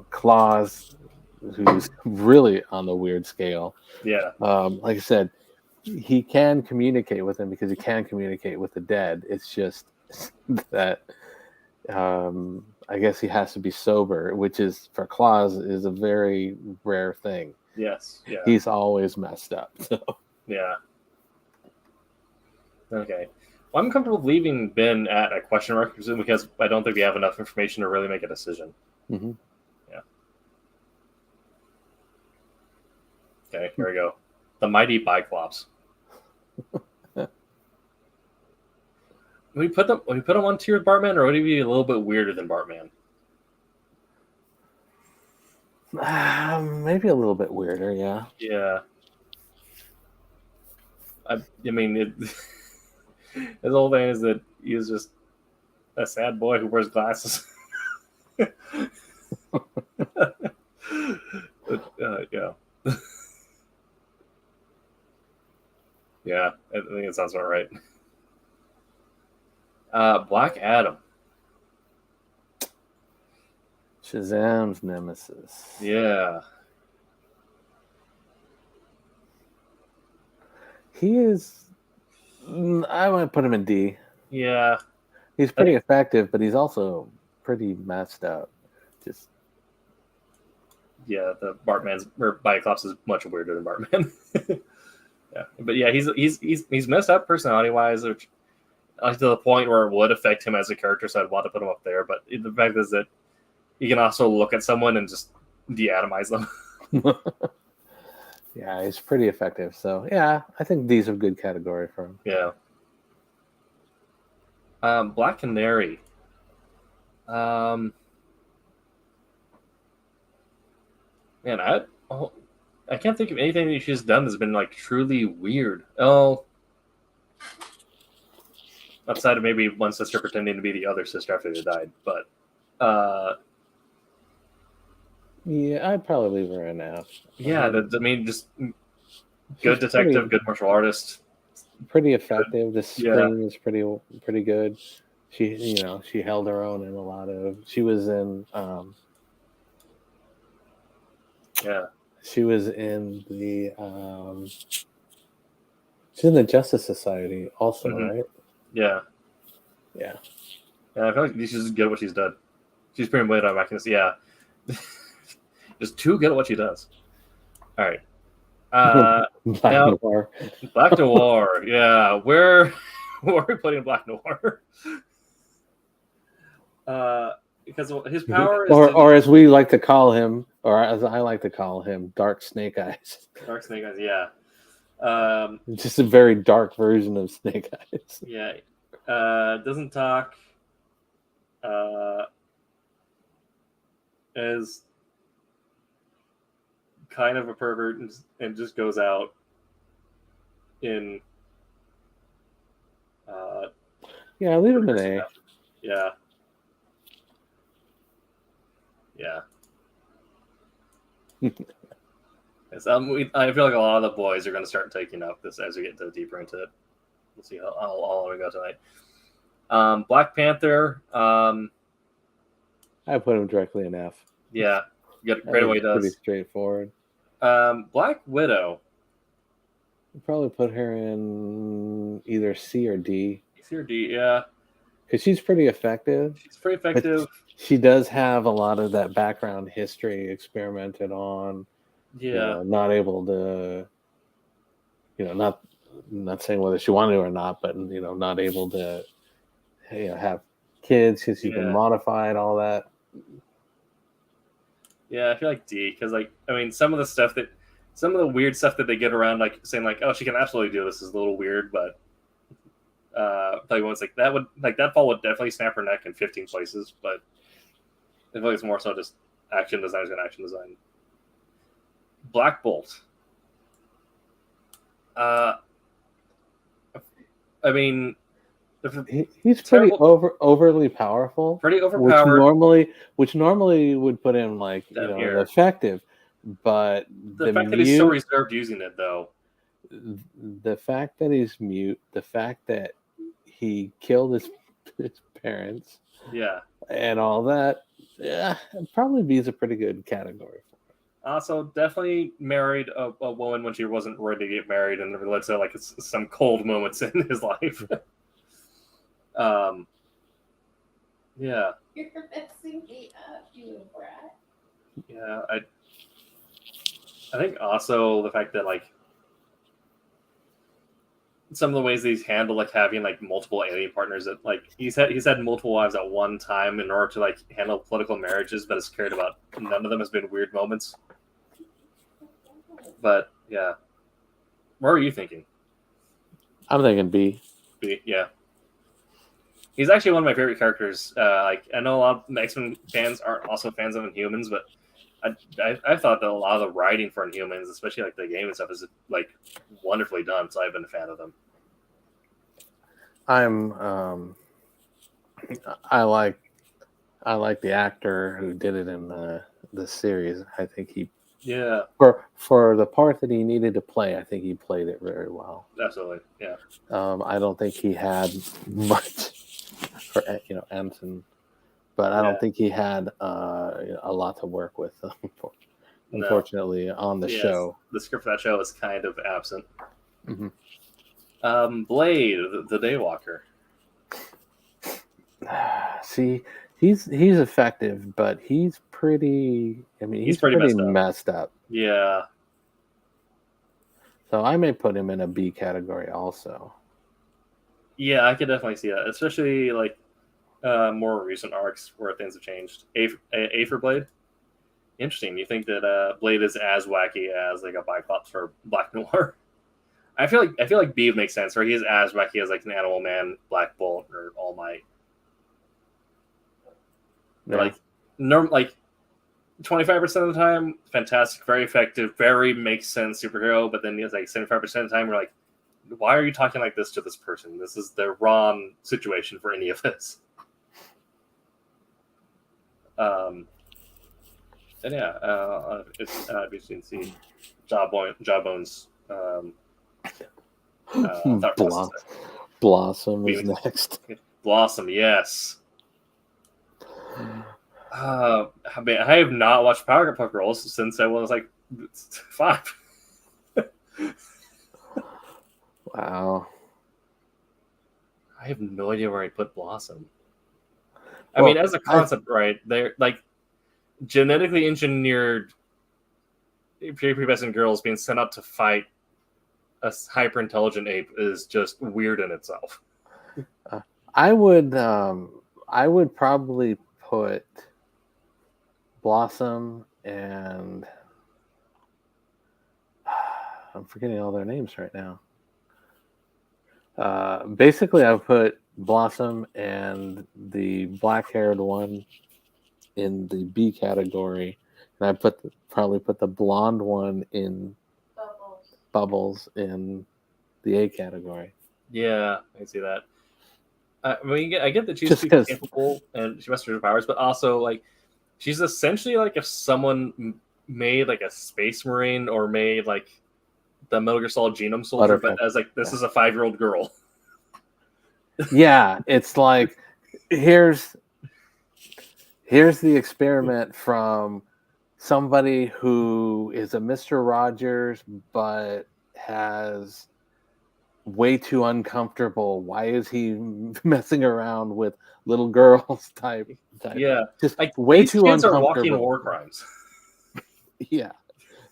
Claus, who's really on the weird scale. Yeah. Like I said, he can communicate with him because he can communicate with the dead. It's just that I I guess he has to be sober, which is for Claus is a very rare thing. Yes. Yeah. He's always messed up. So Yeah. Okay. Well, I'm comfortable leaving Ben at a question mark because I don't think we have enough information to really make a decision. mm-hmm. Yeah. Okay, here we go. The Mighty Biclops. When you put them on tier with Bartman, or would he be a little bit weirder than Bartman? Maybe a little bit weirder, yeah. Yeah. I mean, his whole thing is that he was just a sad boy who wears glasses. But, yeah. Yeah, I think it sounds about right. Black Adam. Shazam's nemesis. Yeah. He is. I might put him in D. Yeah. He's pretty effective, but he's also pretty messed up. Just Yeah, the Bartman's or Biclops is much weirder than Bartman. Yeah, but yeah, he's messed up personality wise, which like to the point where it would affect him as a character. So I'd want to put him up there. But the fact is that he can also look at someone and just de-atomize them. yeah, he's pretty effective. So yeah, I think D's a good category for him. Yeah. Black Canary. Man, I can't think of anything that she's done that's been like truly weird. Oh, outside of maybe one sister pretending to be the other sister after they died, but yeah, I'd probably leave her in F. Yeah, I mean, just good detective, good martial artist, pretty effective. The scream is pretty good. She held her own in a lot of. She was in. Yeah. She was in the she's in the Justice Society also, right? Yeah. Yeah. Yeah, I feel like she's just good at what she's done. She's pretty good on Wackiness. Yeah. Just too good at what she does. All right. Black Noir. Black Noir. Yeah. Where are we putting Black Noir? Because his power is or as we like to call him, or as I like to call him, Dark Snake Eyes. Dark Snake Eyes, yeah. Just a very dark version of Snake Eyes. Yeah. Doesn't talk. Is kind of a pervert and just goes out in. Yeah, leave him in A. Yeah. Yeah. Yes, I feel like a lot of the boys are going to start taking up this as we get deeper into it. We'll see how long we go tonight. Black Panther. I put him directly in F. Yeah, great way he does. Pretty straightforward. Black Widow. I'd probably put her in either C or D. C or D, yeah. Because she's pretty effective. She's pretty effective. She does have a lot of that background history experimented on. Yeah. Not able to, not saying whether she wanted to or not, but, not able to have kids because she's been modified, all that. Yeah, I feel like D, because, some of the weird stuff that they get around, like, saying, like, oh, she can absolutely do this is a little weird, but tell you what, it's like, that fall would definitely snap her neck in 15 places, but I feel like it's more so just action design is going to action design. Black Bolt. He's pretty overly powerful. Pretty overpowered. Which normally would put him effective, but the fact that he's so reserved using it, though. The fact that he's mute, the fact that he killed his parents, and all that, probably B is a pretty good category for him. Also, definitely married a woman when she wasn't ready to get married, and it led to some cold moments in his life. Yeah, You're messing me up, you brat. yeah. I think also the fact that like some of the ways that he's handled like having like multiple alien partners that like he's had multiple wives at one time in order to like handle political marriages, but has cared about none of them has been weird moments. But yeah, what were you thinking? I'm thinking B. Yeah, he's actually one of my favorite characters. Like I know a lot of X-Men fans aren't also fans of Inhumans, but I thought that a lot of the writing for Inhumans, especially like the game and stuff, is like wonderfully done. So I've been a fan of them. I like the actor who did it in the series. I think he Yeah, for the part that he needed to play, I think he played it very well. absolutely. Yeah, I don't think he had much for Anson, but I don't think he had a lot to work with. Unfortunately, on the show, the script for that show is kind of absent. Mm-hmm. Blade, the Daywalker. See, he's effective, but he's pretty. I mean, he's pretty messed up. Yeah. So I may put him in a B category also. Yeah, I could definitely see that, especially like more recent arcs where things have changed. A for Blade. Interesting. You think that Blade is as wacky as like a Biclops for Black Noir? I feel like B makes sense, or he is as wacky as like an Animal Man, Black Bolt, or All Might. Yeah. Like 25% of the time, fantastic, very effective, very makes sense superhero. But then it's like 75% of the time, we're like, why are you talking like this to this person? This is the wrong situation for any of this. And yeah, it's interesting to see Jawbone's thought process. Blossom is next. Blossom, yes. I have not watched Powerpuff Girls since I was like 5. Wow. I have no idea where I put Blossom. I mean, as a concept, right? They're like genetically engineered prepubescent girls being sent out to fight a hyper intelligent ape is just weird in itself. I would probably put Blossom and I'm forgetting all their names right now. Basically, I would put Blossom and the black-haired one in the B category, and I probably put the blonde one in Bubbles in the A category. Yeah, I see that. I mean, I get that she's super capable and she masters her powers, but also like she's essentially like if someone made like a Space Marine or made like the Metal Gear Solid Genome Soldier, but as like this is a 5-year-old girl. Yeah, it's like here's the experiment from somebody who is a Mr. Rogers but has way too uncomfortable. Why is he messing around with little girls type? Yeah, just like way these too kids uncomfortable. are walking war crimes. Yeah,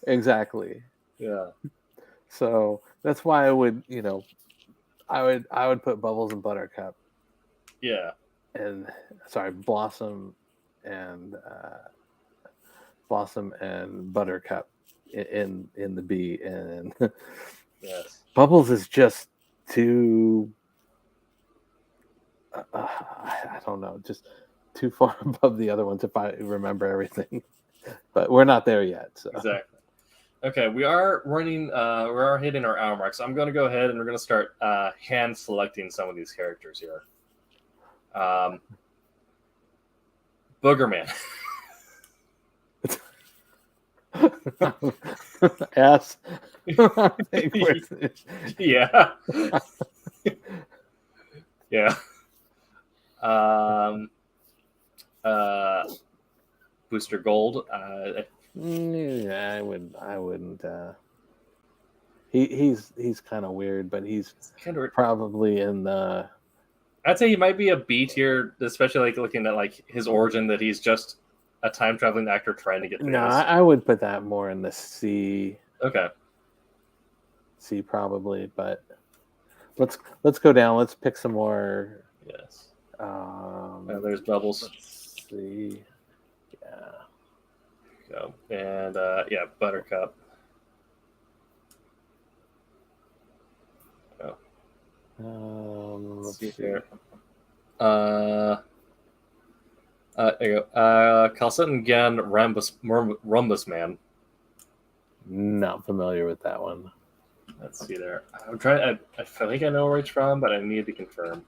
exactly. Yeah. So that's why I would, I would put Bubbles and Buttercup. Yeah. And Blossom and Buttercup in the B, and yes. Bubbles is just too. I don't know, just too far above the other ones if I remember everything. But we're not there yet. So. Exactly. Okay, we are running. We are hitting our hour mark, so I'm going to go ahead and we're going to start hand selecting some of these characters here. Boogerman. Yes. Yeah. Yeah. Booster Gold. Yeah, I wouldn't. He's kind of weird, but he's probably in the. I'd say he might be a B tier, especially like looking at like his origin that he's just a time traveling actor trying to get famous. No, I would put that more in the C. Okay. C probably, but let's go down. Let's pick some more. Yes. There's Bubbles. Let's see. Yeah. Go. And yeah, Buttercup. Let's see see. here. There you go. Calcettin again, Rumbus Man. Not familiar with that one. Let's see there. I'm trying. I feel like I know where it's from, but I need to confirm.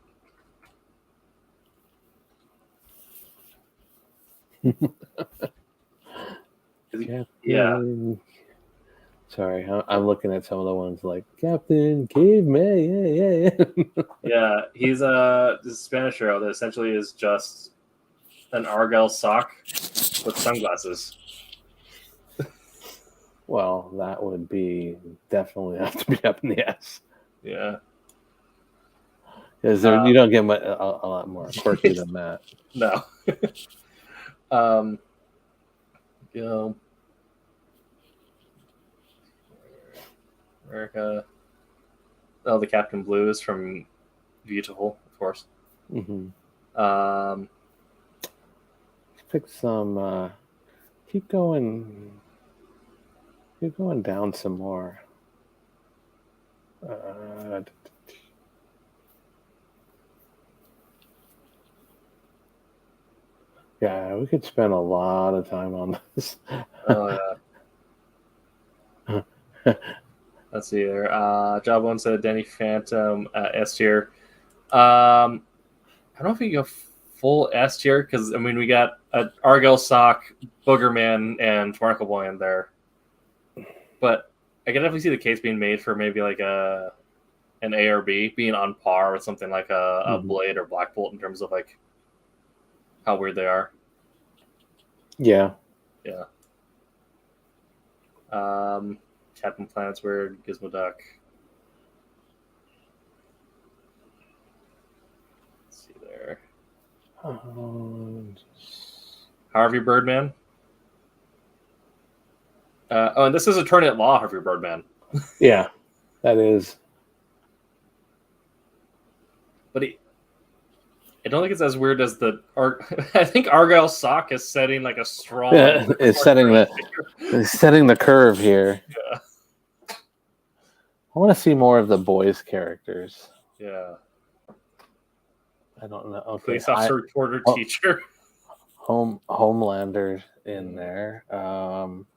Yeah. Sorry, I'm looking at some of the ones like Captain Caveman. Yeah. Yeah, he's this Spanish hero that essentially is just an Argyle sock with sunglasses. Well, that would be definitely have to be up in the S. Yeah. Because you don't get a lot more quirky than that. No. You know, America. Oh, the Captain Blue is from Beautiful, of course. Mm-hmm. Let's pick some. Keep going down some more. Yeah, we could spend a lot of time on this. Oh, yeah. Let's see there. Jawbone said Danny Phantom S tier. I don't know if you go full S tier because I mean we got Argyle Sock, Boogerman, and Markle Boy in there, but I can definitely see the case being made for maybe like an A or B being on par with something like a Blade or Black Bolt in terms of like how weird they are. Yeah. Yeah. Captain Planet's weird. Gizmo Duck. Let's see there. Harvey Birdman. And this is Attorney at Law, Harvey Birdman. Yeah, that is. But I don't think it's as weird as I think Argyle Sock is setting like a strong. Yeah, it's setting the curve here. Yeah. I want to see more of the boys' characters. Yeah. I don't know. Okay. Police officer, reporter, teacher. Homelander in there. One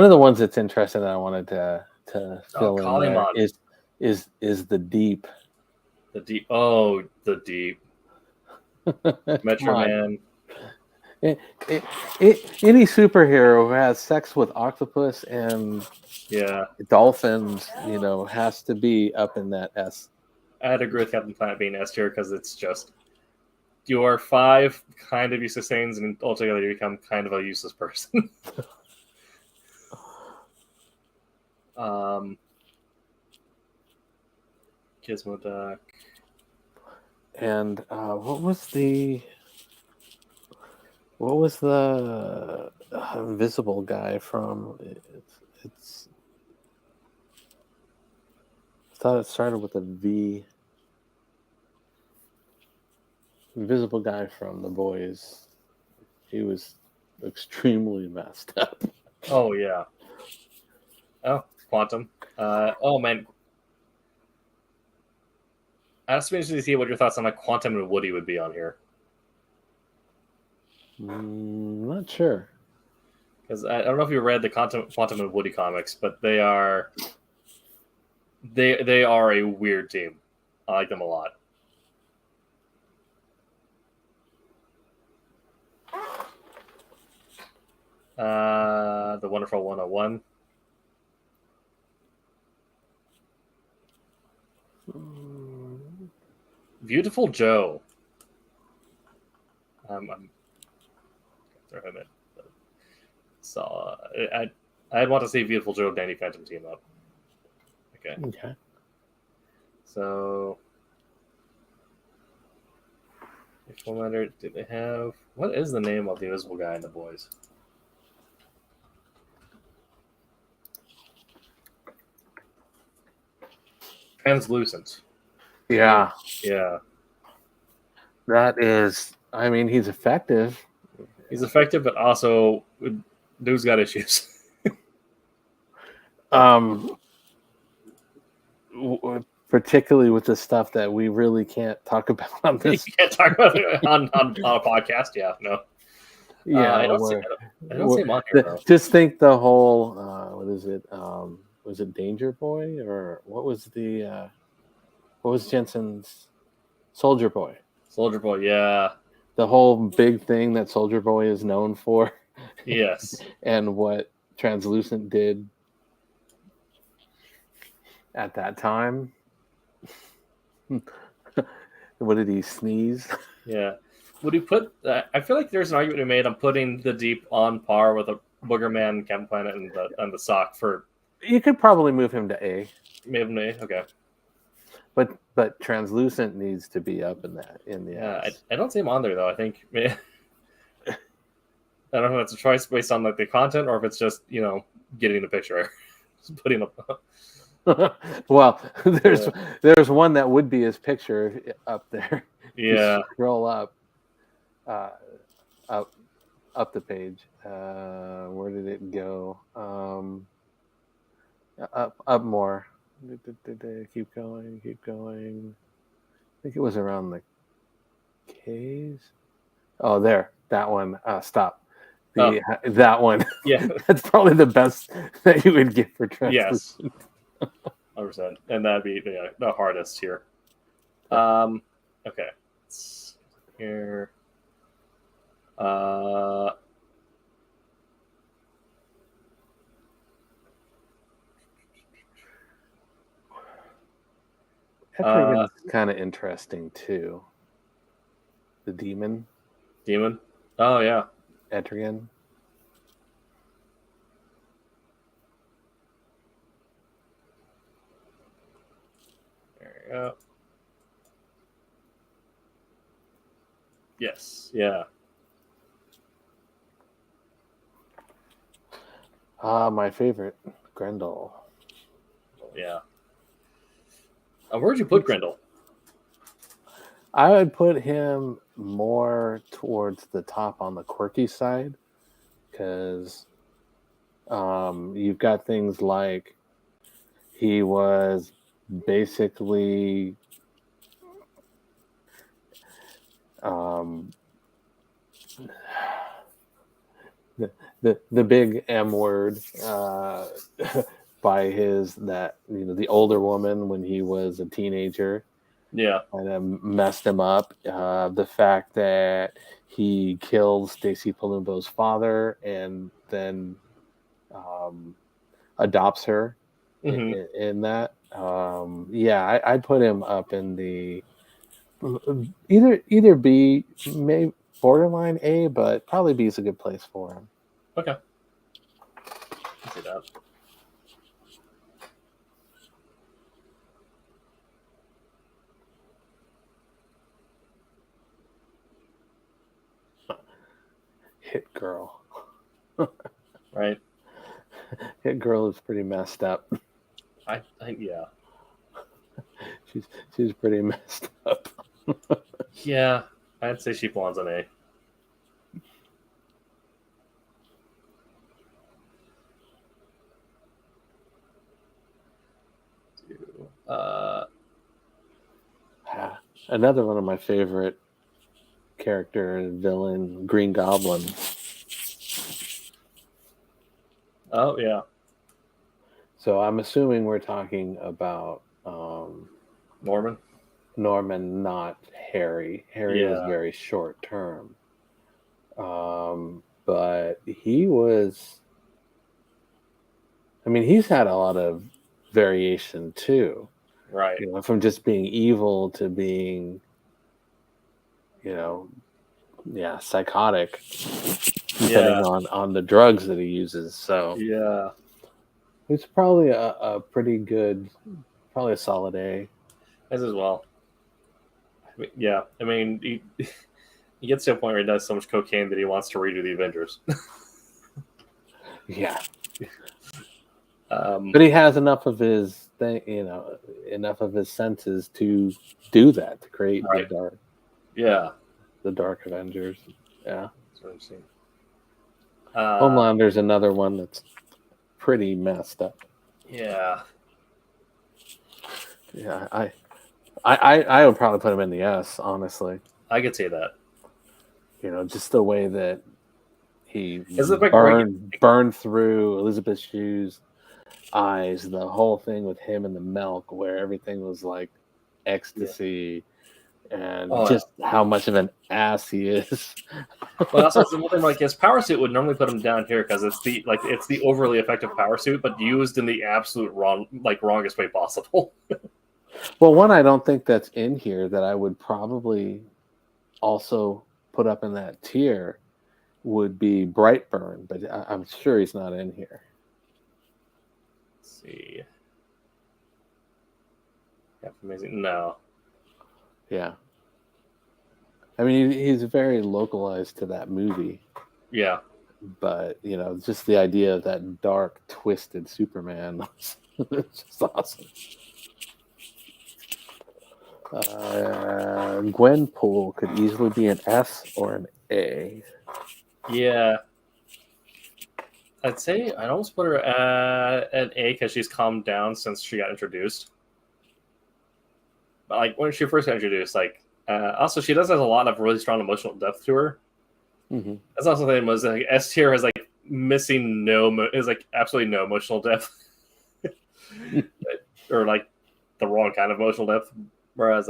of the ones that's interesting that I wanted to fill in there is the Deep. The Deep. Oh, the Deep. Metro Man. Any superhero who has sex with octopus and dolphins, has to be up in that S. I had to agree with Captain Planet being S tier because it's just you are 5 kind of useless things, and altogether you become kind of a useless person. Gizmo Duck. And what was the invisible guy from? It's. I thought it started with a V. Invisible guy from The Boys. He was extremely messed up. Oh yeah. Oh, Quantum. Oh man. I'd be interested to see what your thoughts on like Quantum and Woody would be on here. Not sure. Because I don't know if you read the Quantum and Woody comics, but they are a weird team. I like them a lot. The Wonderful 101. Beautiful Joe. I'm throw him in. So I'd want to see Beautiful Joe and Danny Phantom team up. Okay. Okay. So Full Metal, do they have... What is the name of the invisible guy in The Boys? Translucent. Yeah, Yeah. that is. I mean, he's effective. He's effective, but also, dude's got issues. Particularly with the stuff that we really can't talk about on You this. can't talk about it on a podcast. Yeah, no. Yeah, I don't see him on here, though. just think the whole. What is it? Was it Danger Boy or what was the? What was Jensen's Soldier Boy? Soldier Boy, yeah. The whole big thing that Soldier Boy is known for. Yes. And what Translucent did at that time. What did he sneeze? Yeah. Would he put... I feel like there's an argument to be made on putting the Deep on par with a Boogerman, Captain Planet, and the Sock for... You could probably move him to A. Maybe A? Okay. But Translucent needs to be up in the Yeah, I don't see him on there, though. I think... I don't know if it's a choice based on like the content or if it's just, getting the picture. Just putting up... Well, there's one that would be his picture up there. Yeah. Scroll up the page. Where did it go? Up more. Keep going. I think it was around the K's. Oh, there. That one. Stop. That one. Yeah. That's probably the best that you would get for Translucent. Yes. 100%. And that'd be the hardest here. Okay. Here. Etrigan's kind of interesting too. The demon. Demon? Oh, yeah. Etrigan. There we go. Yes. Yeah. My favorite, Grendel. Yeah. Where'd you put Grendel? I would put him more towards the top on the quirky side because you've got things like he was basically the big M word by the older woman when he was a teenager. Yeah. And messed him up. The fact that he killed Stacy Palumbo's father and then adopts her in that. I'd put him up in the either B, maybe borderline A, but probably B is a good place for him. Okay. Let's see that. Hit Girl. Right. Hit Girl is pretty messed up. Yeah. She's pretty messed up. Yeah, I'd say she belongs on A. Another one of my favorite character villain, Green Goblin. Oh yeah. So I'm assuming we're talking about Norman, not Harry. Harry was very short term. But he was. I mean, he's had a lot of variation too. Right. From just being evil to being, psychotic, depending on the drugs that he uses. So yeah, it's probably a pretty good, probably a solid A. as well. Yeah, I mean, He gets to a point where he does so much cocaine that he wants to redo the Avengers. Yeah. Um, But he has enough of his thing, enough of his senses to do that, to create Right. Yeah. the Dark Avengers. Yeah. That's what I'm saying. Homelander's another one that's pretty messed up. Yeah. Yeah, I would probably put him in the S, honestly. I could see that. Just the way that he Is it like burned through Elizabeth Shue's eyes, the whole thing with him and the milk, where everything was like ecstasy, and just how much of an ass he is. Well, also something like his power suit would normally put him down here because it's the overly effective power suit, but used in the absolute wrongest way possible. Well, one I don't think that's in here that I would probably also put up in that tier would be Brightburn, but I'm sure he's not in here. Let's see. Yeah, amazing. No. Yeah. I mean, he's very localized to that movie. Yeah. But, just the idea of that dark, twisted Superman, it's just awesome. Gwenpool could easily be an S or an A. Yeah. I'd say I'd almost put her at an A because she's calmed down since she got introduced. But when she first got introduced, also she does have a lot of really strong emotional depth to her. Mm-hmm. That's also the thing was S tier is missing absolutely no emotional depth, or the wrong kind of emotional depth. Whereas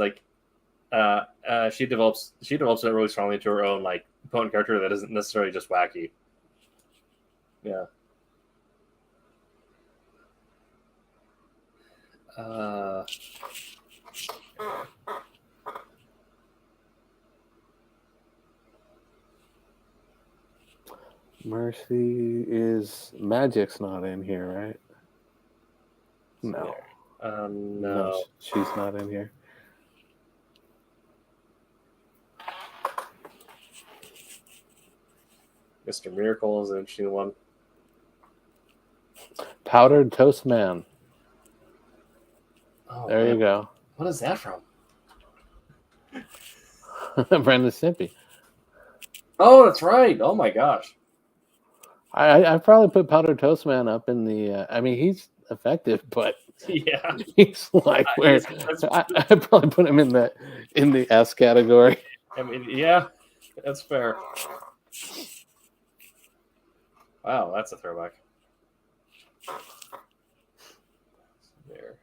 she develops it really strongly into her own potent character that isn't necessarily just wacky. Yeah. Mercy is Magic's not in here, right? No. No. She's not in here. Mr. Miracle is an interesting one. Powdered Toast Man. Oh, there man. You go. What is that from? Brandon Stimpy. Oh, that's right. Oh my gosh. I probably put Powdered Toast Man up in the. I mean, he's effective, but yeah, he's where I probably put him in the S category. I mean, yeah, that's fair. Wow, that's a throwback. There.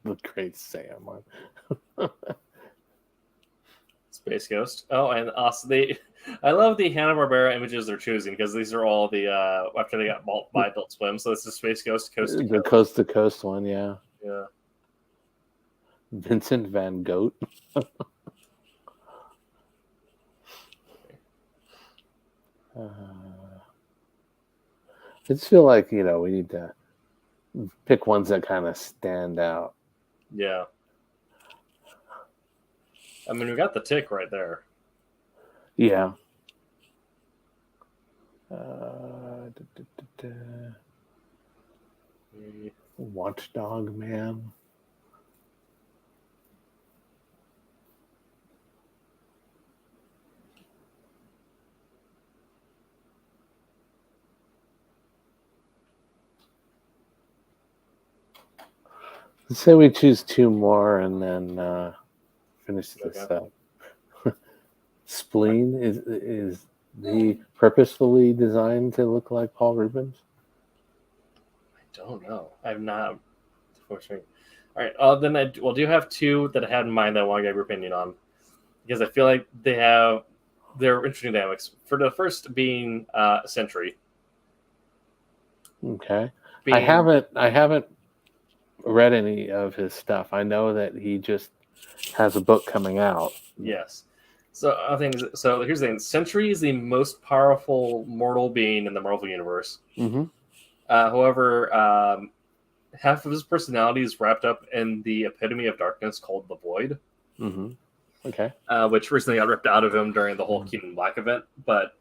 The Great Sam one. Space Ghost. Oh, and also I love the Hanna-Barbera images they're choosing because these are all the after they got bought by Adult Swim. So this is Space Ghost Coast to The Coast to Coast one, yeah. Yeah. Vincent Van Gogh. I just feel like, we need to pick ones that kind of stand out. Yeah. I mean, we got the Tick right there. Yeah. Watchdog Man. Let's say we choose two more and then finish this up. Spleen is he purposefully designed to look like Paul Rubens? I don't know. I've not. Unfortunately. All right. Then do you have two that I had in mind that I want to get your opinion on? Because I feel like they're interesting dynamics. For the first being Sentry. Okay. I haven't read any of his stuff. I know that he just has a book coming out. Yes. So here's the thing: Sentry is the most powerful mortal being in the Marvel universe. Mm-hmm. However, half of his personality is wrapped up in the epitome of darkness called the Void. Mm-hmm. Okay. Which recently got ripped out of him during the whole Keaton Black event. But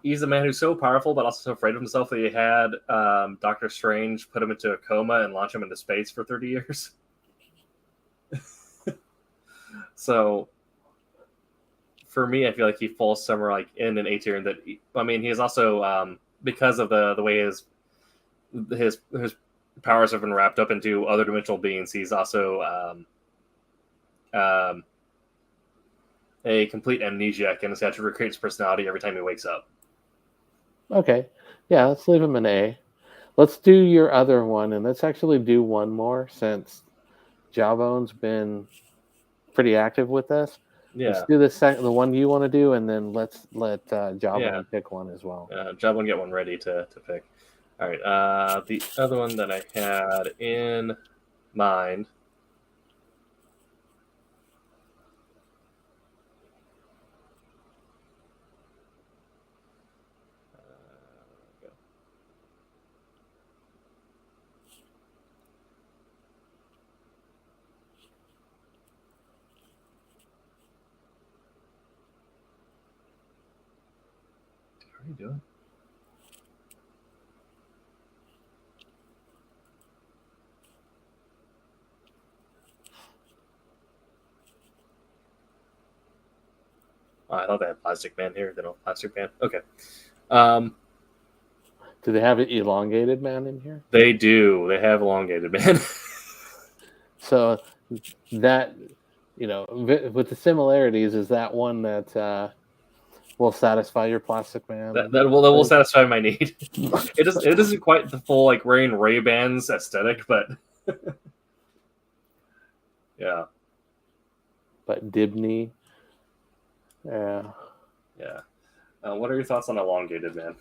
he's a man who's so powerful, but also so afraid of himself that he had Doctor Strange put him into a coma and launch him into space for 30 years. So, for me, I feel like he falls somewhere like in an A tier. And he is also because of the way his powers have been wrapped up into other dimensional beings. He's also a complete amnesiac and has had to recreate his personality every time he wakes up. Okay. Yeah, let's leave him an A. Let's do your other one, and let's actually do one more since Jawbone's been pretty active with us. Yeah. Let's do the one you want to do, and then let's let Jawbone pick one as well. Jawbone, get one ready to pick. All right. The other one that I had in mind. How are you doing? Oh, I thought they had Plastic Man here. They don't have Plastic Man. Okay. Do they have an Elongated Man in here? They do. They have Elongated Man. So that, with the similarities, is that one that will satisfy your Plastic Man? that will satisfy my need. It isn't quite the full like wearing Ray-Bans aesthetic, but yeah. But Dibney, yeah. What are your thoughts on Elongated Man?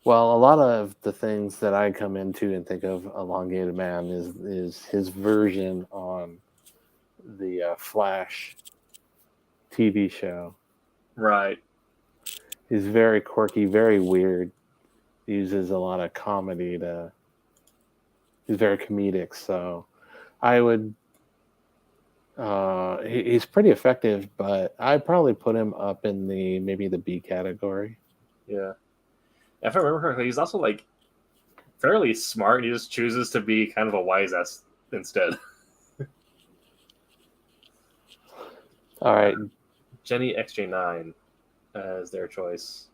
Well, a lot of the things that I come into and think of Elongated Man is his version on the Flash TV show. Right. He's very quirky, very weird. He uses a lot of comedy he's very comedic, so I would he's pretty effective, but I'd probably put him up in maybe the B category. Yeah. If I remember correctly, he's also like fairly smart. He just chooses to be kind of a wise ass instead. All right. Jenny XJ9 as their choice.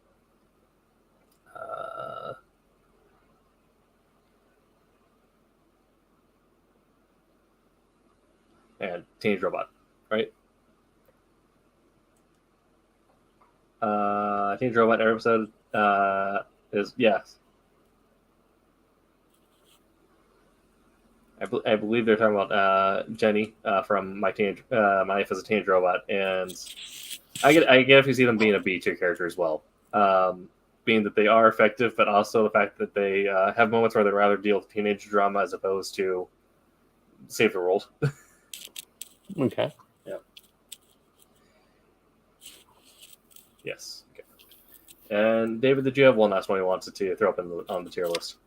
And Teenage Robot, right? Teenage Robot episode is yes. I believe they're talking about Jenny from My Life as a Teenage Robot, and I get if you see them being a B tier character as well, being that they are effective, but also the fact that they have moments where they'd rather deal with teenage drama as opposed to save the world. Okay. Yeah. Yes. Okay. And David, did you have one last one you wanted to throw up on the tier list?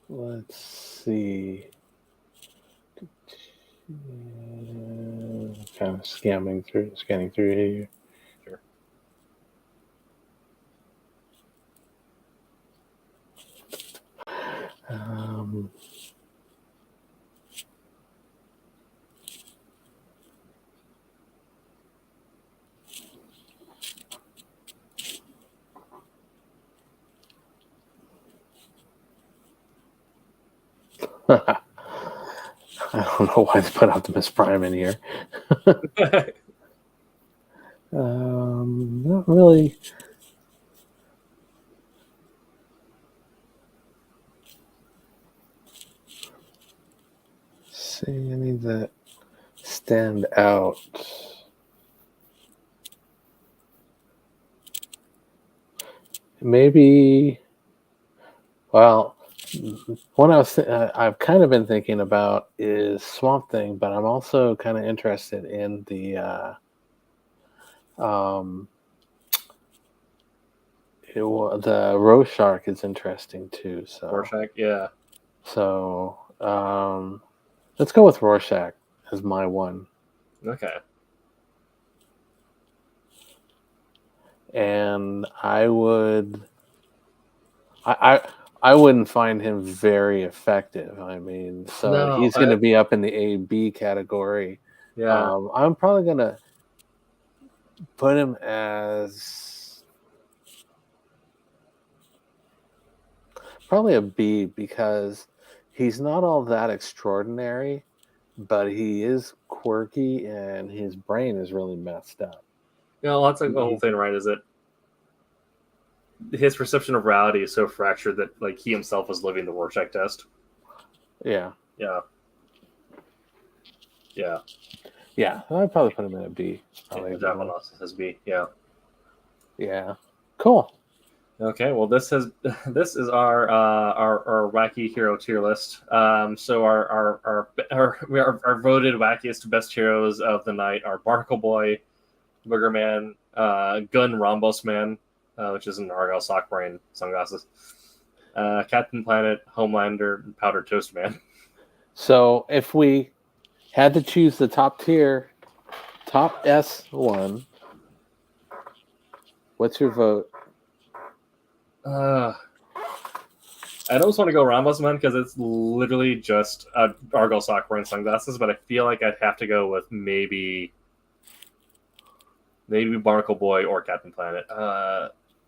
Let's see. Kind of scanning through here. Sure. I don't know why they put Optimus Prime in here. Not really. See any that stand out. maybe. Well, one I've kind of been thinking about is Swamp Thing, but I'm also kind of interested in the the Rorschach is interesting too. So Rorschach, yeah. So let's go with Rorschach as my one. Okay. And I wouldn't find him very effective. I mean, so No, he's going to be up in the A/B category. Yeah. I'm probably going to put him as probably a B because he's not all that extraordinary, but he is quirky and his brain is really messed up. That's like the whole thing, right? Is that his perception of reality is so fractured that like he himself was living the Rorschach test. Yeah. Yeah. Yeah. Yeah. I'd probably put him in a B. That one also says B. Yeah. Yeah. Cool. Okay, well, this is our wacky hero tier list. So our voted wackiest best heroes of the night are Barnacle Boy, Booger Man, Gun Rhombus Man, which is an Argyle sock wearing sunglasses, Captain Planet, Homelander, and Powder Toast Man. So if we had to choose the top tier, top S1, what's your vote? I almost want to go Rhombus Man because it's literally just Argyle sock wearing sunglasses, but I feel like I'd have to go with maybe Barnacle Boy or Captain Planet.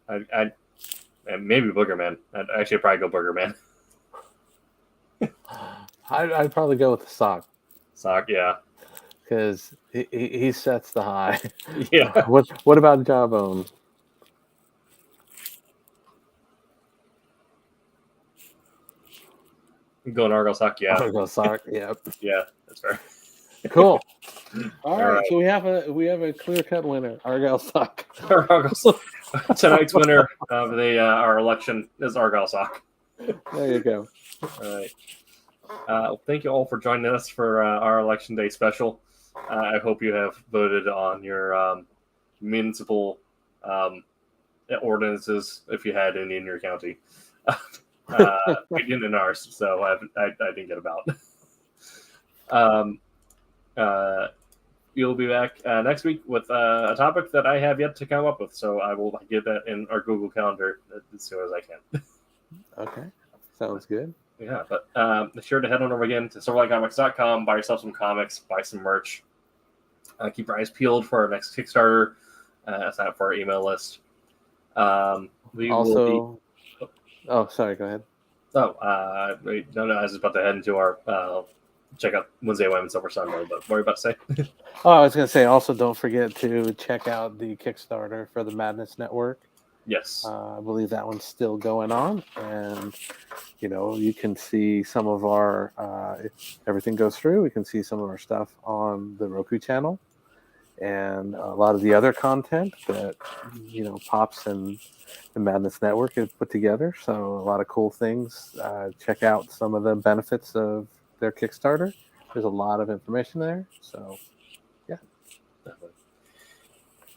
And maybe Booger Man. I'd actually probably go Booger Man. I'd probably go with the sock. Sock, yeah. Because he sets the high. Yeah. What about Jawbone? Going Argyle sock, yeah. Argyle sock, yep. Yeah, that's fair. Cool. All right, right. so we have a clear cut winner, Argyle sock. Tonight's winner of our election is Argyle sock. There you go. All right. Thank you all for joining us for our election day special. I hope you have voted on your municipal ordinances if you had any in your county. We didn't in ours, so I didn't get about. You'll be back next week with a topic that I have yet to come up with, so I will get that in our Google Calendar as soon as I can. Okay, sounds good. Yeah, but be sure to head on over again to silverlinecomics.com, buy yourself some comics, buy some merch. Keep your eyes peeled for our next Kickstarter. Sign up for our email list. We will be... Oh, sorry, go ahead. No, I was just about to head into our check out Wednesday, Wham, and Silver Sunday, but what were you about to say? I was going to say, also don't forget to check out the Kickstarter for the Madness Network. Yes. I believe that one's still going on, and you can see some of our if everything goes through, we can see some of our stuff on the Roku channel and a lot of the other content that Pops and the Madness Network has put together. So a lot of cool things. Check out some of the benefits of their Kickstarter. There's a lot of information there. So yeah. Definitely.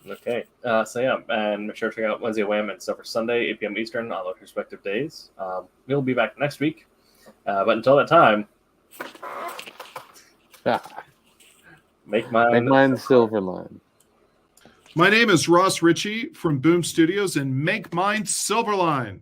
Okay. And make sure to check out Wednesday Wham and Silver Sunday, 8 p.m. Eastern on those respective days. We'll be back next week. But until that time, make mine Silverline. My name is Ross Ritchie from Boom Studios, and make mine Silverline.